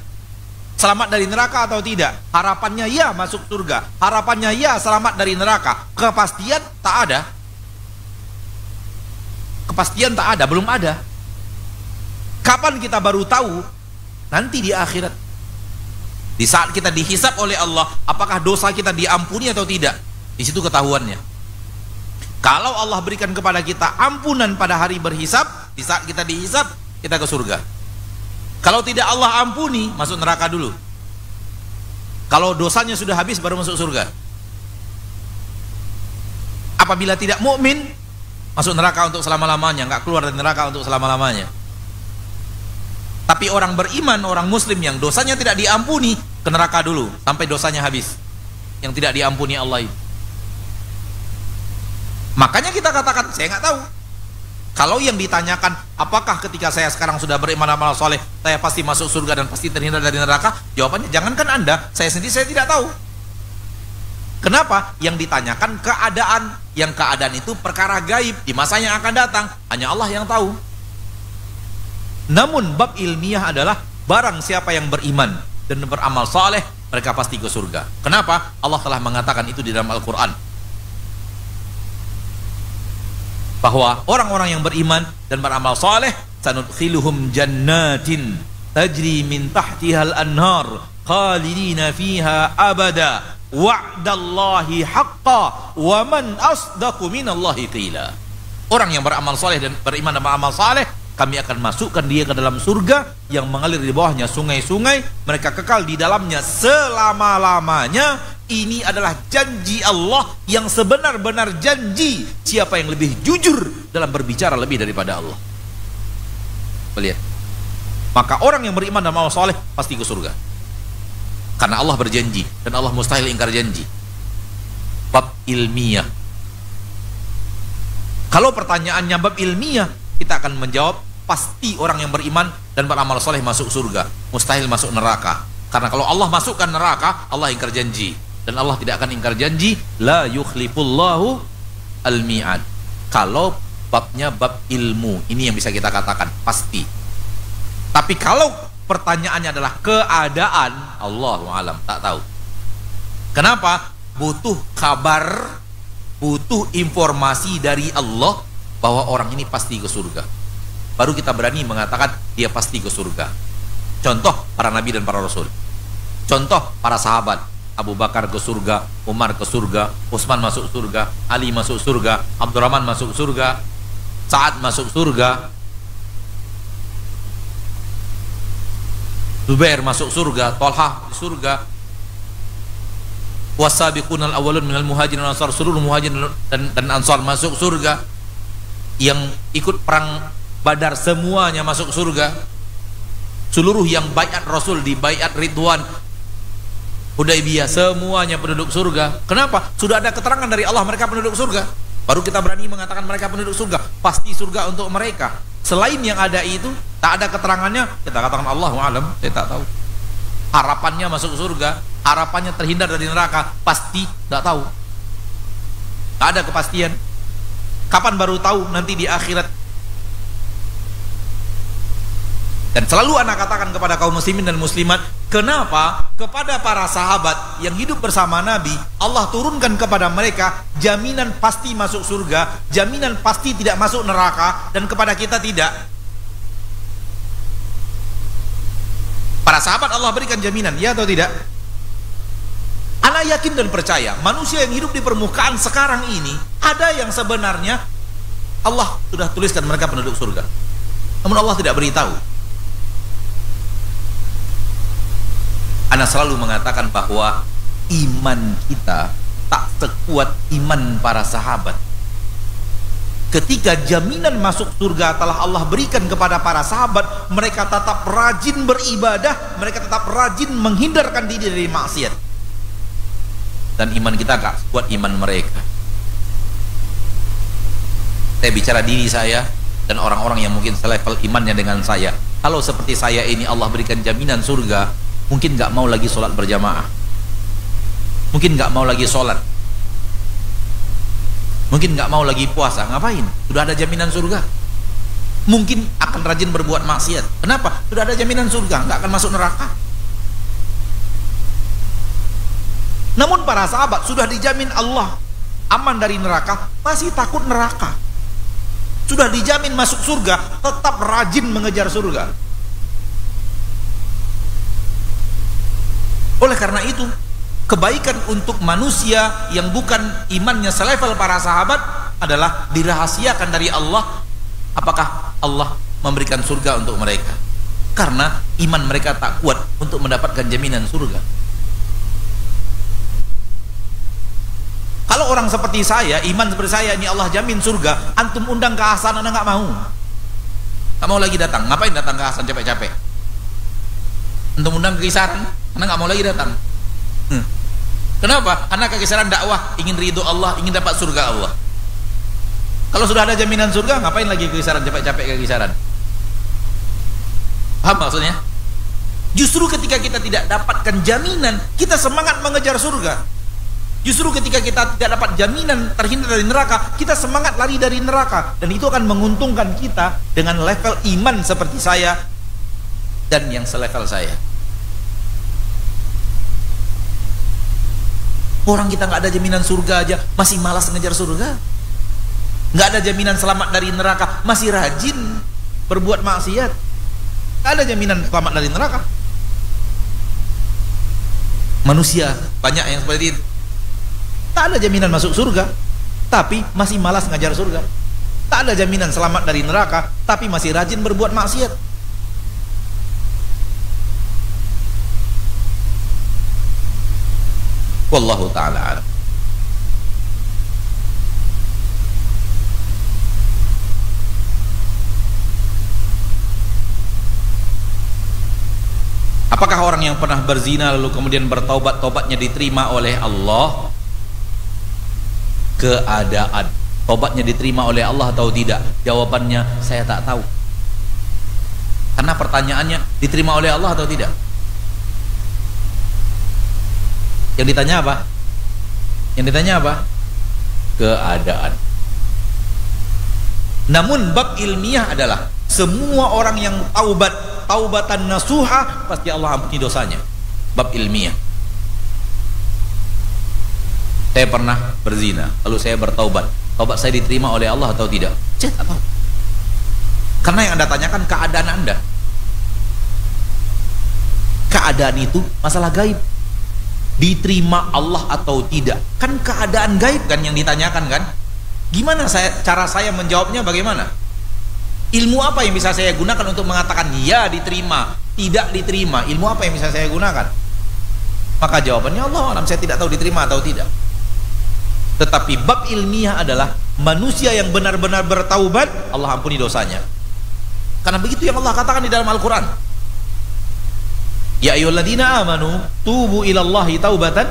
selamat dari neraka atau tidak. Harapannya ya masuk surga, harapannya ya selamat dari neraka. Kepastian tak ada. Kepastian tak ada, belum ada. Kapan kita baru tahu? Nanti di akhirat. Di saat kita dihisab oleh Allah, apakah dosa kita diampuni atau tidak? Di situ ketahuannya. Kalau Allah berikan kepada kita ampunan pada hari berhisab, di saat kita dihisab, kita ke surga. Kalau tidak Allah ampuni, masuk neraka dulu. Kalau dosanya sudah habis, baru masuk surga. Apabila tidak mukmin, masuk neraka untuk selama-lamanya, nggak keluar dari neraka untuk selama-lamanya. Tapi orang beriman, orang muslim yang dosanya tidak diampuni, ke neraka dulu sampai dosanya habis, yang tidak diampuni Allah itu. Makanya kita katakan, saya nggak tahu. Kalau yang ditanyakan, apakah ketika saya sekarang sudah beriman amal soleh, saya pasti masuk surga dan pasti terhindar dari neraka? Jawabannya, jangankan Anda, saya sendiri saya tidak tahu. Kenapa? Yang ditanyakan keadaan, yang keadaan itu perkara gaib di masa yang akan datang, hanya Allah yang tahu. Namun bab ilmiah adalah barang siapa yang beriman dan beramal saleh, mereka pasti ke surga. Kenapa? Allah telah mengatakan itu di dalam Al-Quran, bahwa orang-orang yang beriman dan beramal saleh, sanudkhiluhum jannatin tajri min tahtihal anhar khalidina fiha abada wa'dallahi haqqa wa man asdaqu minallahi qila. Orang yang beramal saleh dan beriman dan beramal saleh, kami akan masukkan dia ke dalam surga yang mengalir di bawahnya sungai-sungai, mereka kekal di dalamnya selama-lamanya. Ini adalah janji Allah yang sebenar-benar janji. Siapa yang lebih jujur dalam berbicara lebih daripada Allah? Lihat. Maka orang yang beriman dan beramal saleh pasti ke surga, karena Allah berjanji dan Allah mustahil ingkar janji. Bab ilmiah. Kalau pertanyaannya bab ilmiah, kita akan menjawab pasti orang yang beriman dan beramal soleh masuk surga, mustahil masuk neraka. Karena kalau Allah masukkan neraka, Allah ingkar janji, dan Allah tidak akan ingkar janji. La yukhlifullahu al-mi'ad. Kalau babnya bab ilmu, ini yang bisa kita katakan pasti. Tapi kalau pertanyaannya adalah keadaan, Allahu alam, tak tahu. Kenapa? Butuh kabar, butuh informasi dari Allah bahwa orang ini pasti ke surga, baru kita berani mengatakan dia pasti ke surga. Contoh para nabi dan para rasul, contoh para sahabat. Abu Bakar ke surga, Umar ke surga, Utsman masuk surga, Ali masuk surga, Abdurrahman masuk surga, Sa'ad masuk surga, Zubair masuk surga, Thalhah di surga, wasabiqunal awwalun minal muhajirin wal ansar, seluruh muhajirin dan ansar masuk surga. Yang ikut perang Badar semuanya masuk surga. Seluruh yang baiat Rasul di baiat Ridwan Hudaibiyah semuanya penduduk surga. Kenapa? Sudah ada keterangan dari Allah mereka penduduk surga, baru kita berani mengatakan mereka penduduk surga, pasti surga untuk mereka. Selain yang ada itu, tak ada keterangannya, kita katakan Allahu alam, saya tak tahu. Harapannya masuk surga, harapannya terhindar dari neraka, pasti tak tahu. Tak ada kepastian. Kapan baru tahu? Nanti di akhirat. Dan selalu anak katakan kepada kaum muslimin dan muslimat, kenapa kepada para sahabat yang hidup bersama Nabi, Allah turunkan kepada mereka jaminan pasti masuk surga, jaminan pasti tidak masuk neraka, dan kepada kita tidak? Para sahabat Allah berikan jaminan, ya atau tidak? Anak yakin dan percaya manusia yang hidup di permukaan sekarang ini, ada yang sebenarnya Allah sudah tuliskan mereka penduduk surga, namun Allah tidak beritahu. Ana selalu mengatakan bahwa iman kita tak sekuat iman para sahabat. Ketika jaminan masuk surga telah Allah berikan kepada para sahabat, mereka tetap rajin beribadah, mereka tetap rajin menghindarkan diri dari maksiat. Dan iman kita gak sekuat iman mereka. Saya bicara diri saya dan orang-orang yang mungkin selevel imannya dengan saya. Kalau seperti saya ini Allah berikan jaminan surga, mungkin gak mau lagi sholat berjamaah, mungkin gak mau lagi sholat, mungkin gak mau lagi puasa. Ngapain? Sudah ada jaminan surga. Mungkin akan rajin berbuat maksiat. Kenapa? Sudah ada jaminan surga, gak akan masuk neraka. Namun para sahabat sudah dijamin Allah aman dari neraka, masih takut neraka. Sudah dijamin masuk surga, tetap rajin mengejar surga. Oleh karena itu, kebaikan untuk manusia yang bukan imannya selevel para sahabat adalah dirahasiakan dari Allah. Apakah Allah memberikan surga untuk mereka? Karena iman mereka tak kuat untuk mendapatkan jaminan surga. Kalau orang seperti saya, iman seperti saya, ini Allah jamin surga, antum undang ke Hasan, anda nggak mau. Nggak mau lagi datang. Ngapain datang ke Hasan capek-capek? Antum undang ke Kisaran, anda nggak mau lagi datang. Kenapa? Karena ke Kisaran dakwah, ingin ridho Allah, ingin dapat surga Allah. Kalau sudah ada jaminan surga, ngapain lagi ke Kisaran, capek-capek ke Kisaran? Paham maksudnya? Justru ketika kita tidak dapatkan jaminan, kita semangat mengejar surga. Justru ketika kita tidak dapat jaminan terhindar dari neraka, kita semangat lari dari neraka. Dan itu akan menguntungkan kita dengan level iman seperti saya dan yang selevel saya. Orang kita nggak ada jaminan surga aja, masih malas ngejar surga. Nggak ada jaminan selamat dari neraka, masih rajin berbuat maksiat. Nggak ada jaminan selamat dari neraka. Manusia banyak yang seperti itu. Tak ada jaminan masuk surga, tapi masih malas ngajar surga. Tak ada jaminan selamat dari neraka, tapi masih rajin berbuat maksiat. Wallahu ta'ala a'lam. Apakah orang yang pernah berzina lalu kemudian bertaubat, taubatnya diterima oleh Allah? Keadaan tobatnya diterima oleh Allah atau tidak? Jawabannya saya tak tahu. Karena pertanyaannya diterima oleh Allah atau tidak. Yang ditanya apa? Yang ditanya apa? Keadaan. Namun bab ilmiah adalah semua orang yang taubatan nasuha, pasti Allah ampuni dosanya. Bab ilmiah. Saya pernah berzina, lalu saya bertaubat. Taubat saya diterima oleh Allah atau tidak? Saya tak tahu. Karena yang Anda tanyakan keadaan Anda. Keadaan itu masalah gaib. Diterima Allah atau tidak? Kan keadaan gaib kan yang ditanyakan kan? Gimana cara saya menjawabnya bagaimana? Ilmu apa yang bisa saya gunakan untuk mengatakan ya diterima, tidak diterima? Ilmu apa yang bisa saya gunakan? Maka jawabannya Allah alam, saya tidak tahu diterima atau tidak. Tetapi bab ilmiah adalah manusia yang benar-benar bertaubat, Allah ampuni dosanya. Karena begitu yang Allah katakan di dalam Al-Quran. Ya ayyuhalladzina amanu tubu ilallahi taubatan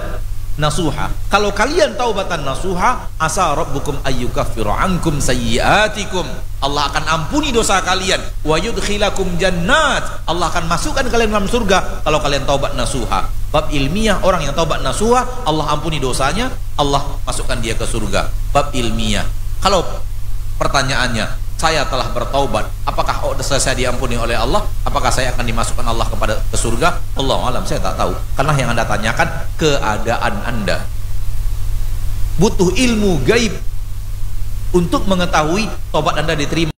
nasuha. Kalau kalian taubatan nasuha, asa rabbukum ayyukaffiru ankum sayyiatikum. Allah akan ampuni dosa kalian. Wa yudkhilakum jannat. Allah akan masukkan kalian dalam surga kalau kalian taubat nasuha. Bab ilmiah, orang yang taubat nasuha, Allah ampuni dosanya, Allah masukkan dia ke surga. Bab ilmiah. Kalau pertanyaannya, saya telah bertaubat, apakah dosa saya diampuni oleh Allah? Apakah saya akan dimasukkan Allah ke surga? Allahu alam, saya tak tahu. Karena yang Anda tanyakan keadaan Anda. Butuh ilmu gaib untuk mengetahui taubat Anda diterima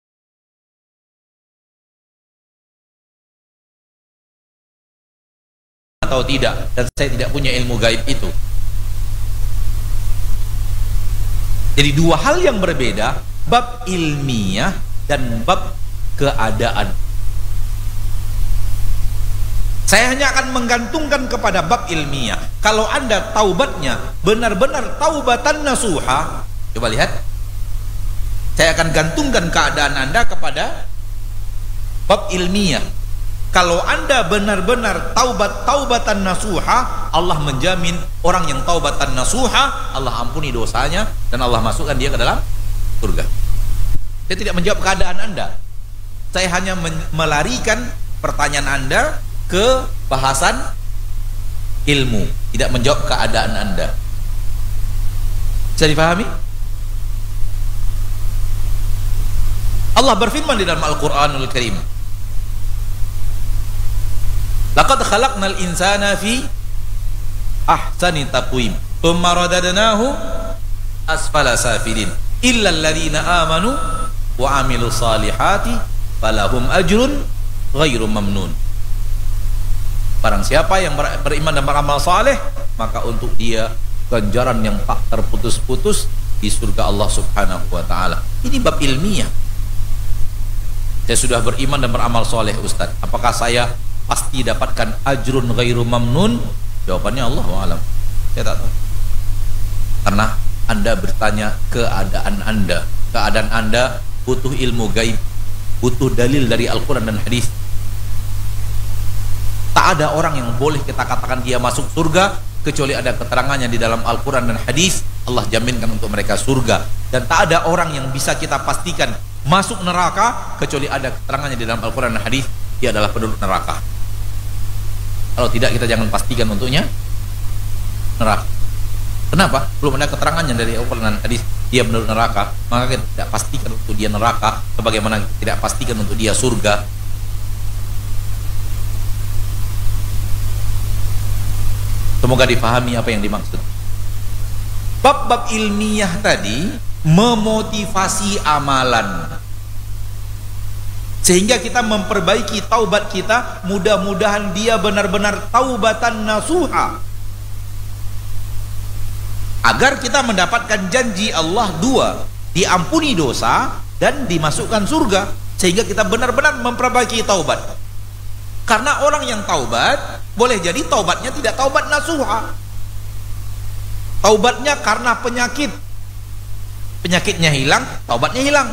atau tidak, dan saya tidak punya ilmu gaib itu. Jadi dua hal yang berbeda, bab ilmiah dan bab keadaan. Saya hanya akan menggantungkan kepada bab ilmiah. Kalau Anda taubatnya benar-benar taubatan nasuha, coba lihat, saya akan gantungkan keadaan Anda kepada bab ilmiah. Kalau Anda benar-benar taubatan nasuha, Allah menjamin orang yang taubatan nasuha, Allah ampuni dosanya dan Allah masukkan dia ke dalam surga. Saya tidak menjawab keadaan Anda. Saya hanya melarikan pertanyaan Anda ke bahasan ilmu, tidak menjawab keadaan Anda. Bisa dipahami? Allah berfirman di dalam Al-Quranul Karim, laqad khalaqnal insana fi ahsani taqwim thumma radadnahu asfala safilin illa alladhina amanu wa amilus salihati falahum ajrun ghairu mamnun. Barang siapa yang beriman dan beramal saleh, maka untuk dia ganjaran yang tak terputus-putus di surga Allah Subhanahu wa taala. Ini bab ilmiah. Saya sudah beriman dan beramal saleh, Ustaz. Apakah saya pasti dapatkan ajrun ghairu mamnun? Jawabannya Allahu a'lam. Saya tak tahu. Karena Anda bertanya keadaan Anda. Keadaan Anda butuh ilmu gaib, butuh dalil dari Al-Quran dan hadis. Tak ada orang yang boleh kita katakan dia masuk surga kecuali ada keterangannya di dalam Al-Quran dan hadis. Allah jaminkan untuk mereka surga. Dan tak ada orang yang bisa kita pastikan masuk neraka kecuali ada keterangannya di dalam Al-Quran dan hadis, dia adalah penduduk neraka. Kalau tidak, kita jangan pastikan untuknya neraka. Kenapa? Belum ada keterangannya dari Al-Quran dan hadis dia menurut neraka, maka kita tidak pastikan untuk dia neraka, sebagaimana tidak pastikan untuk dia surga. Semoga difahami apa yang dimaksud. Bab-bab ilmiah tadi memotivasi amalan, sehingga kita memperbaiki taubat kita. Mudah-mudahan dia benar-benar taubatan nasuha, agar kita mendapatkan janji Allah dua, diampuni dosa dan dimasukkan surga. Sehingga kita benar-benar memperbaiki taubat. Karena orang yang taubat, boleh jadi taubatnya tidak taubat nasuha, taubatnya karena penyakit, penyakitnya hilang, taubatnya hilang.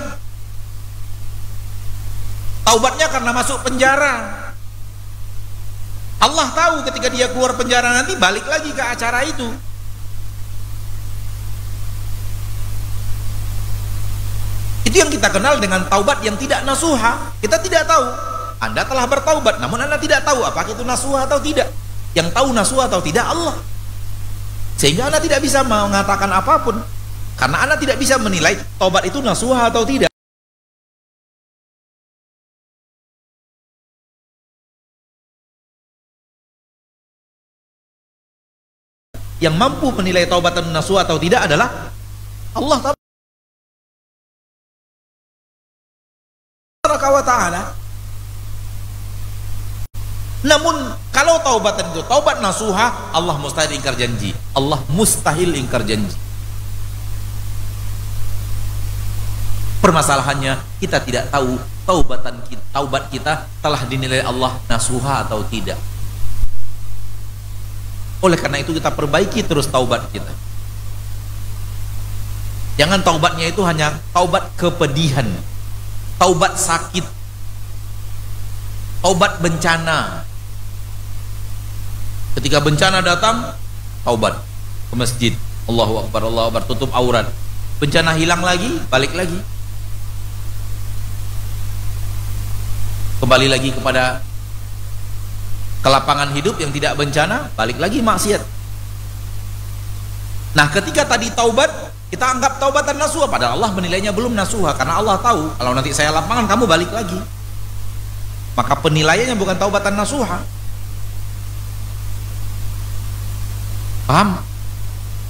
Taubatnya karena masuk penjara, Allah tahu ketika dia keluar penjara nanti balik lagi ke acara itu. Itu yang kita kenal dengan taubat yang tidak nasuha. Kita tidak tahu Anda telah bertaubat, namun Anda tidak tahu apakah itu nasuha atau tidak. Yang tahu nasuha atau tidak Allah. Sehingga Anda tidak bisa mengatakan apapun, karena Anda tidak bisa menilai taubat itu nasuha atau tidak. Yang mampu menilai taubatan nasuha atau tidak adalah Allah Ta'ala. Namun kalau taubatan itu taubat nasuha, Allah mustahil ingkar janji. Allah mustahil ingkar janji. Permasalahannya kita tidak tahu taubat kita telah dinilai Allah nasuha atau tidak. Oleh karena itu kita perbaiki terus taubat kita. Jangan taubatnya itu hanya taubat kepedihan, taubat sakit, taubat bencana. Ketika bencana datang, taubat ke masjid, Allahu Akbar, Allahu Akbar, tutup aurat. Bencana hilang lagi, balik lagi, kembali lagi kepada kelapangan hidup yang tidak bencana, balik lagi maksiat. Nah, ketika tadi taubat, kita anggap taubatan nasuha, padahal Allah menilainya belum nasuha, karena Allah tahu kalau nanti saya lapangan kamu balik lagi. Maka penilaiannya bukan taubatan nasuha. Paham?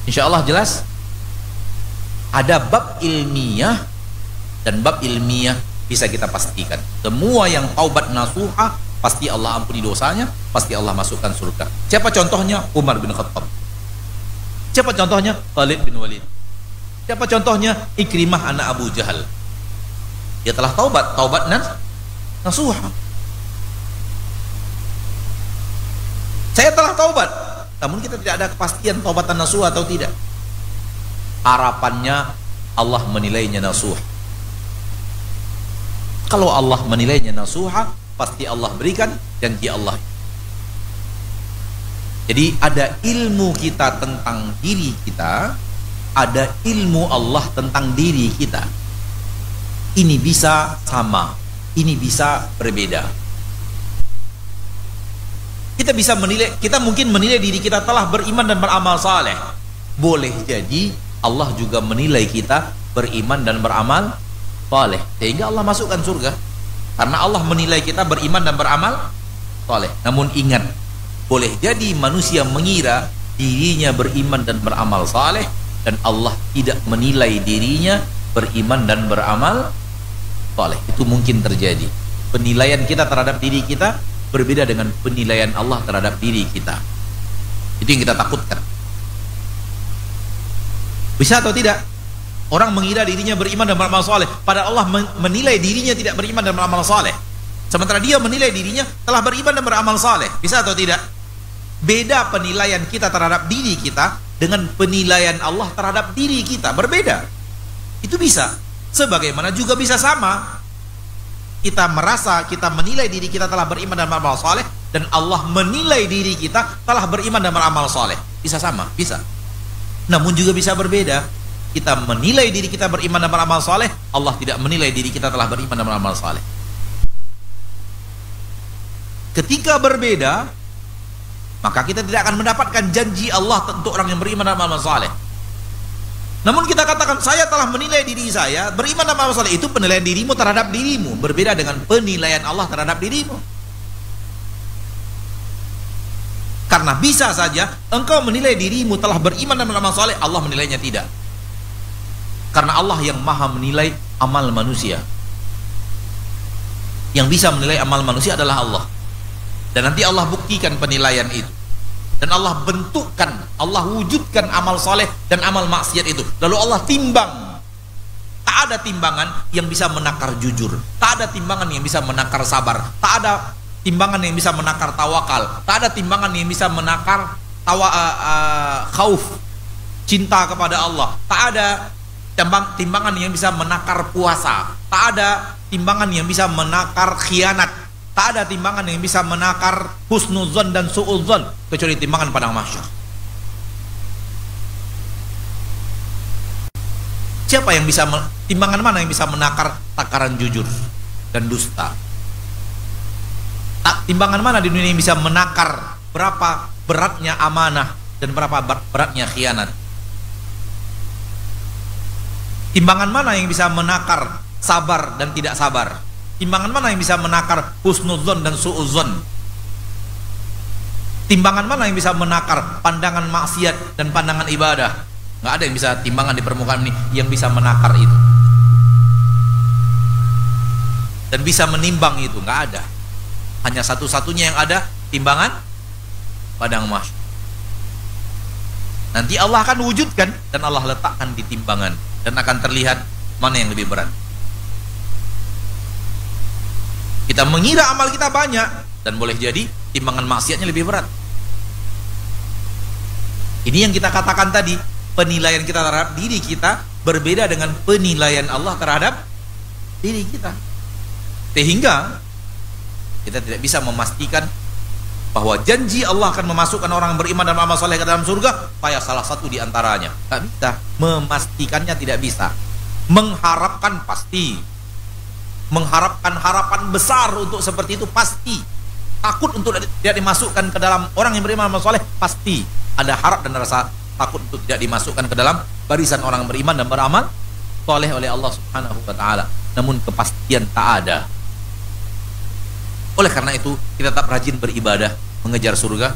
Insya Allah jelas. Ada bab ilmiah, dan bab ilmiah bisa kita pastikan. Semua yang taubat nasuha pasti Allah ampuni dosanya, pasti Allah masukkan surga. Siapa contohnya? Umar bin Khattab. Siapa contohnya? Khalid bin Walid. Siapa contohnya? Ikrimah anak Abu Jahal. Dia telah taubat nasuha. Saya telah taubat, namun kita tidak ada kepastian taubatan nasuha atau tidak. Harapannya Allah menilainya nasuha. Kalau Allah menilainya nasuha, pasti Allah berikan janji Allah. Jadi ada ilmu kita tentang diri kita, ada ilmu Allah tentang diri kita. Ini bisa sama, ini bisa berbeda. Kita bisa menilai, kita mungkin menilai diri kita telah beriman dan beramal saleh. Boleh jadi Allah juga menilai kita beriman dan beramal saleh, sehingga Allah masukkan surga. Karena Allah menilai kita beriman dan beramal saleh. Namun ingat, boleh jadi manusia mengira dirinya beriman dan beramal saleh, dan Allah tidak menilai dirinya beriman dan beramal saleh. Itu mungkin terjadi. Penilaian kita terhadap diri kita berbeda dengan penilaian Allah terhadap diri kita. Itu yang kita takutkan. Bisa atau tidak? Orang mengira dirinya beriman dan beramal saleh, padahal Allah menilai dirinya tidak beriman dan beramal saleh. Sementara dia menilai dirinya telah beriman dan beramal saleh. Bisa atau tidak? Beda penilaian kita terhadap diri kita dengan penilaian Allah terhadap diri kita. Berbeda. Itu bisa. Sebagaimana juga bisa sama. Kita merasa, kita menilai diri kita telah beriman dan beramal saleh, dan Allah menilai diri kita telah beriman dan beramal saleh. Bisa sama, bisa. Namun juga bisa berbeda. Kita menilai diri kita beriman dan beramal saleh, Allah tidak menilai diri kita telah beriman dan beramal saleh. Ketika berbeda, maka kita tidak akan mendapatkan janji Allah untuk orang yang beriman dan beramal saleh. Namun kita katakan, saya telah menilai diri saya beriman dan beramal saleh, itu penilaian dirimu terhadap dirimu, berbeda dengan penilaian Allah terhadap dirimu. Karena bisa saja engkau menilai dirimu telah beriman dan beramal saleh, Allah menilainya tidak. Karena Allah yang maha menilai amal manusia. Yang bisa menilai amal manusia adalah Allah. Dan nanti Allah buktikan penilaian itu. Dan Allah bentukkan, Allah wujudkan amal saleh dan amal maksiat itu. Lalu Allah timbang. Tak ada timbangan yang bisa menakar jujur. Tak ada timbangan yang bisa menakar sabar. Tak ada timbangan yang bisa menakar tawakal. Tak ada timbangan yang bisa menakar khauf, cinta kepada Allah. Tak ada timbangan yang bisa menakar puasa. Tak ada timbangan yang bisa menakar khianat. Tak ada timbangan yang bisa menakar husnuzon dan su'udzon kecuali timbangan padang mahsyar. Siapa yang bisa timbangan mana yang bisa menakar takaran jujur dan dusta? Timbangan mana di dunia yang bisa menakar berapa beratnya amanah dan berapa beratnya khianat? Timbangan mana yang bisa menakar sabar dan tidak sabar? Timbangan mana yang bisa menakar husnuzon dan su'udzon? Timbangan mana yang bisa menakar pandangan maksiat dan pandangan ibadah? Nggak ada yang bisa timbangan di permukaan ini yang bisa menakar itu dan bisa menimbang itu, nggak ada. Hanya satu-satunya yang ada timbangan padang mahsyar. Nanti Allah akan wujudkan dan Allah letakkan di timbangan dan akan terlihat mana yang lebih berat. Kita mengira amal kita banyak dan boleh jadi timbangan maksiatnya lebih berat. Ini yang kita katakan tadi, penilaian kita terhadap diri kita berbeda dengan penilaian Allah terhadap diri kita. Sehingga kita tidak bisa memastikan bahwa janji Allah akan memasukkan orang beriman dan beramal saleh ke dalam surga, saya salah satu di antaranya. Tidak bisa. Memastikannya tidak bisa. Mengharapkan pasti. Mengharapkan harapan besar untuk seperti itu pasti. Takut untuk tidak dimasukkan ke dalam orang yang beriman dan beramal saleh, pasti. Ada harap dan rasa takut untuk tidak dimasukkan ke dalam barisan orang beriman dan beramal saleh oleh Allah Subhanahu wa taala. Namun kepastian tak ada. Oleh karena itu, kita tetap rajin beribadah, mengejar surga,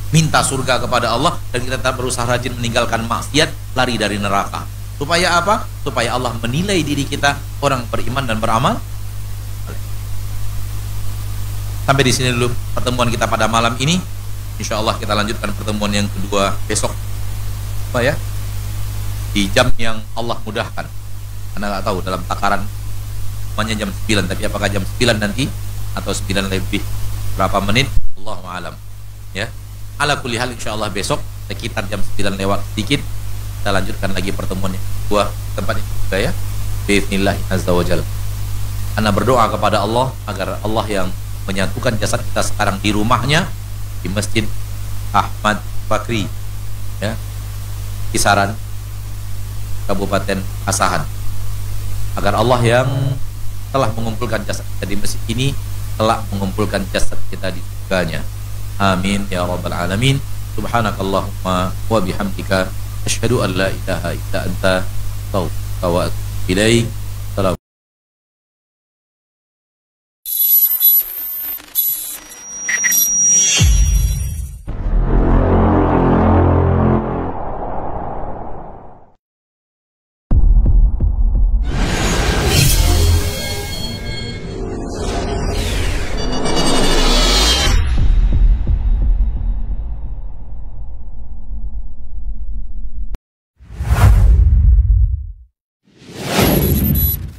minta surga kepada Allah, dan kita tetap berusaha rajin meninggalkan maksiat, lari dari neraka. Supaya apa? Supaya Allah menilai diri kita orang beriman dan beramal. Sampai di sini dulu pertemuan kita pada malam ini. Insya Allah kita lanjutkan pertemuan yang kedua besok. Apa ya? Di jam yang Allah mudahkan. Karena nggak tahu dalam takaran namanya jam 9, tapi apakah jam 9 nanti atau 9 lebih berapa menit? Allahu a'lam. Ya. Ala kulli hal insyaallah besok sekitar jam 9 lewat sedikit kita lanjutkan lagi pertemuan yang kedua tempat ini juga ya. Bismillah azza wajalla. Ana berdoa kepada Allah agar Allah yang menyatukan jasad kita sekarang di rumahnya di Masjid Ahmad Bakri ya, Kisaran Kabupaten Asahan, agar Allah yang telah mengumpulkan jasad kita di masjid ini telah mengumpulkan jasad kita di surganya. Amin ya rabbal alamin. Subhanakallahumma wa bihamdika asyhadu an la ilaha illa anta astaghfiruka wa atubu ilaik.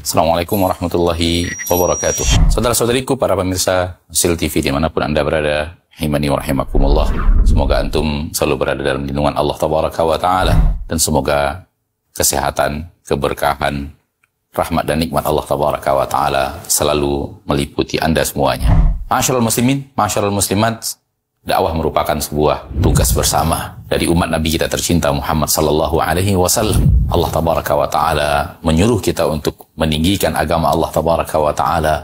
Assalamualaikum warahmatullahi wabarakatuh. Saudara-saudariku, para pemirsa Sil TV dimanapun Anda berada, rahimani wa rahimakumullah. Semoga antum selalu berada dalam lindungan Allah Tabaraka wa Ta'ala, dan semoga kesehatan, keberkahan, rahmat dan nikmat Allah Tabaraka wa Ta'ala selalu meliputi Anda semuanya. Ma'asyiral muslimin, ma'asyiral muslimat, dakwah merupakan sebuah tugas bersama dari umat Nabi kita tercinta Muhammad sallallahu alaihi wasallam. Allah Tabaraka wa Ta'ala menyuruh kita untuk meninggikan agama Allah Tabaraka wa Ta'ala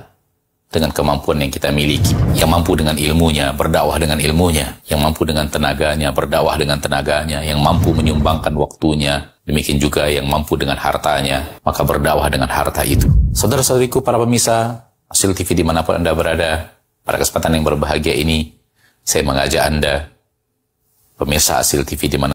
dengan kemampuan yang kita miliki, yang mampu dengan ilmunya, berdakwah dengan ilmunya, yang mampu dengan tenaganya, berdakwah dengan tenaganya, yang mampu menyumbangkan waktunya, demikian juga yang mampu dengan hartanya, maka berdakwah dengan harta itu. Saudara-saudariku para pemirsa Asyil TV dimanapun Anda berada, pada kesempatan yang berbahagia ini, saya mengajak Anda, pemirsa Asyil TV dimanapun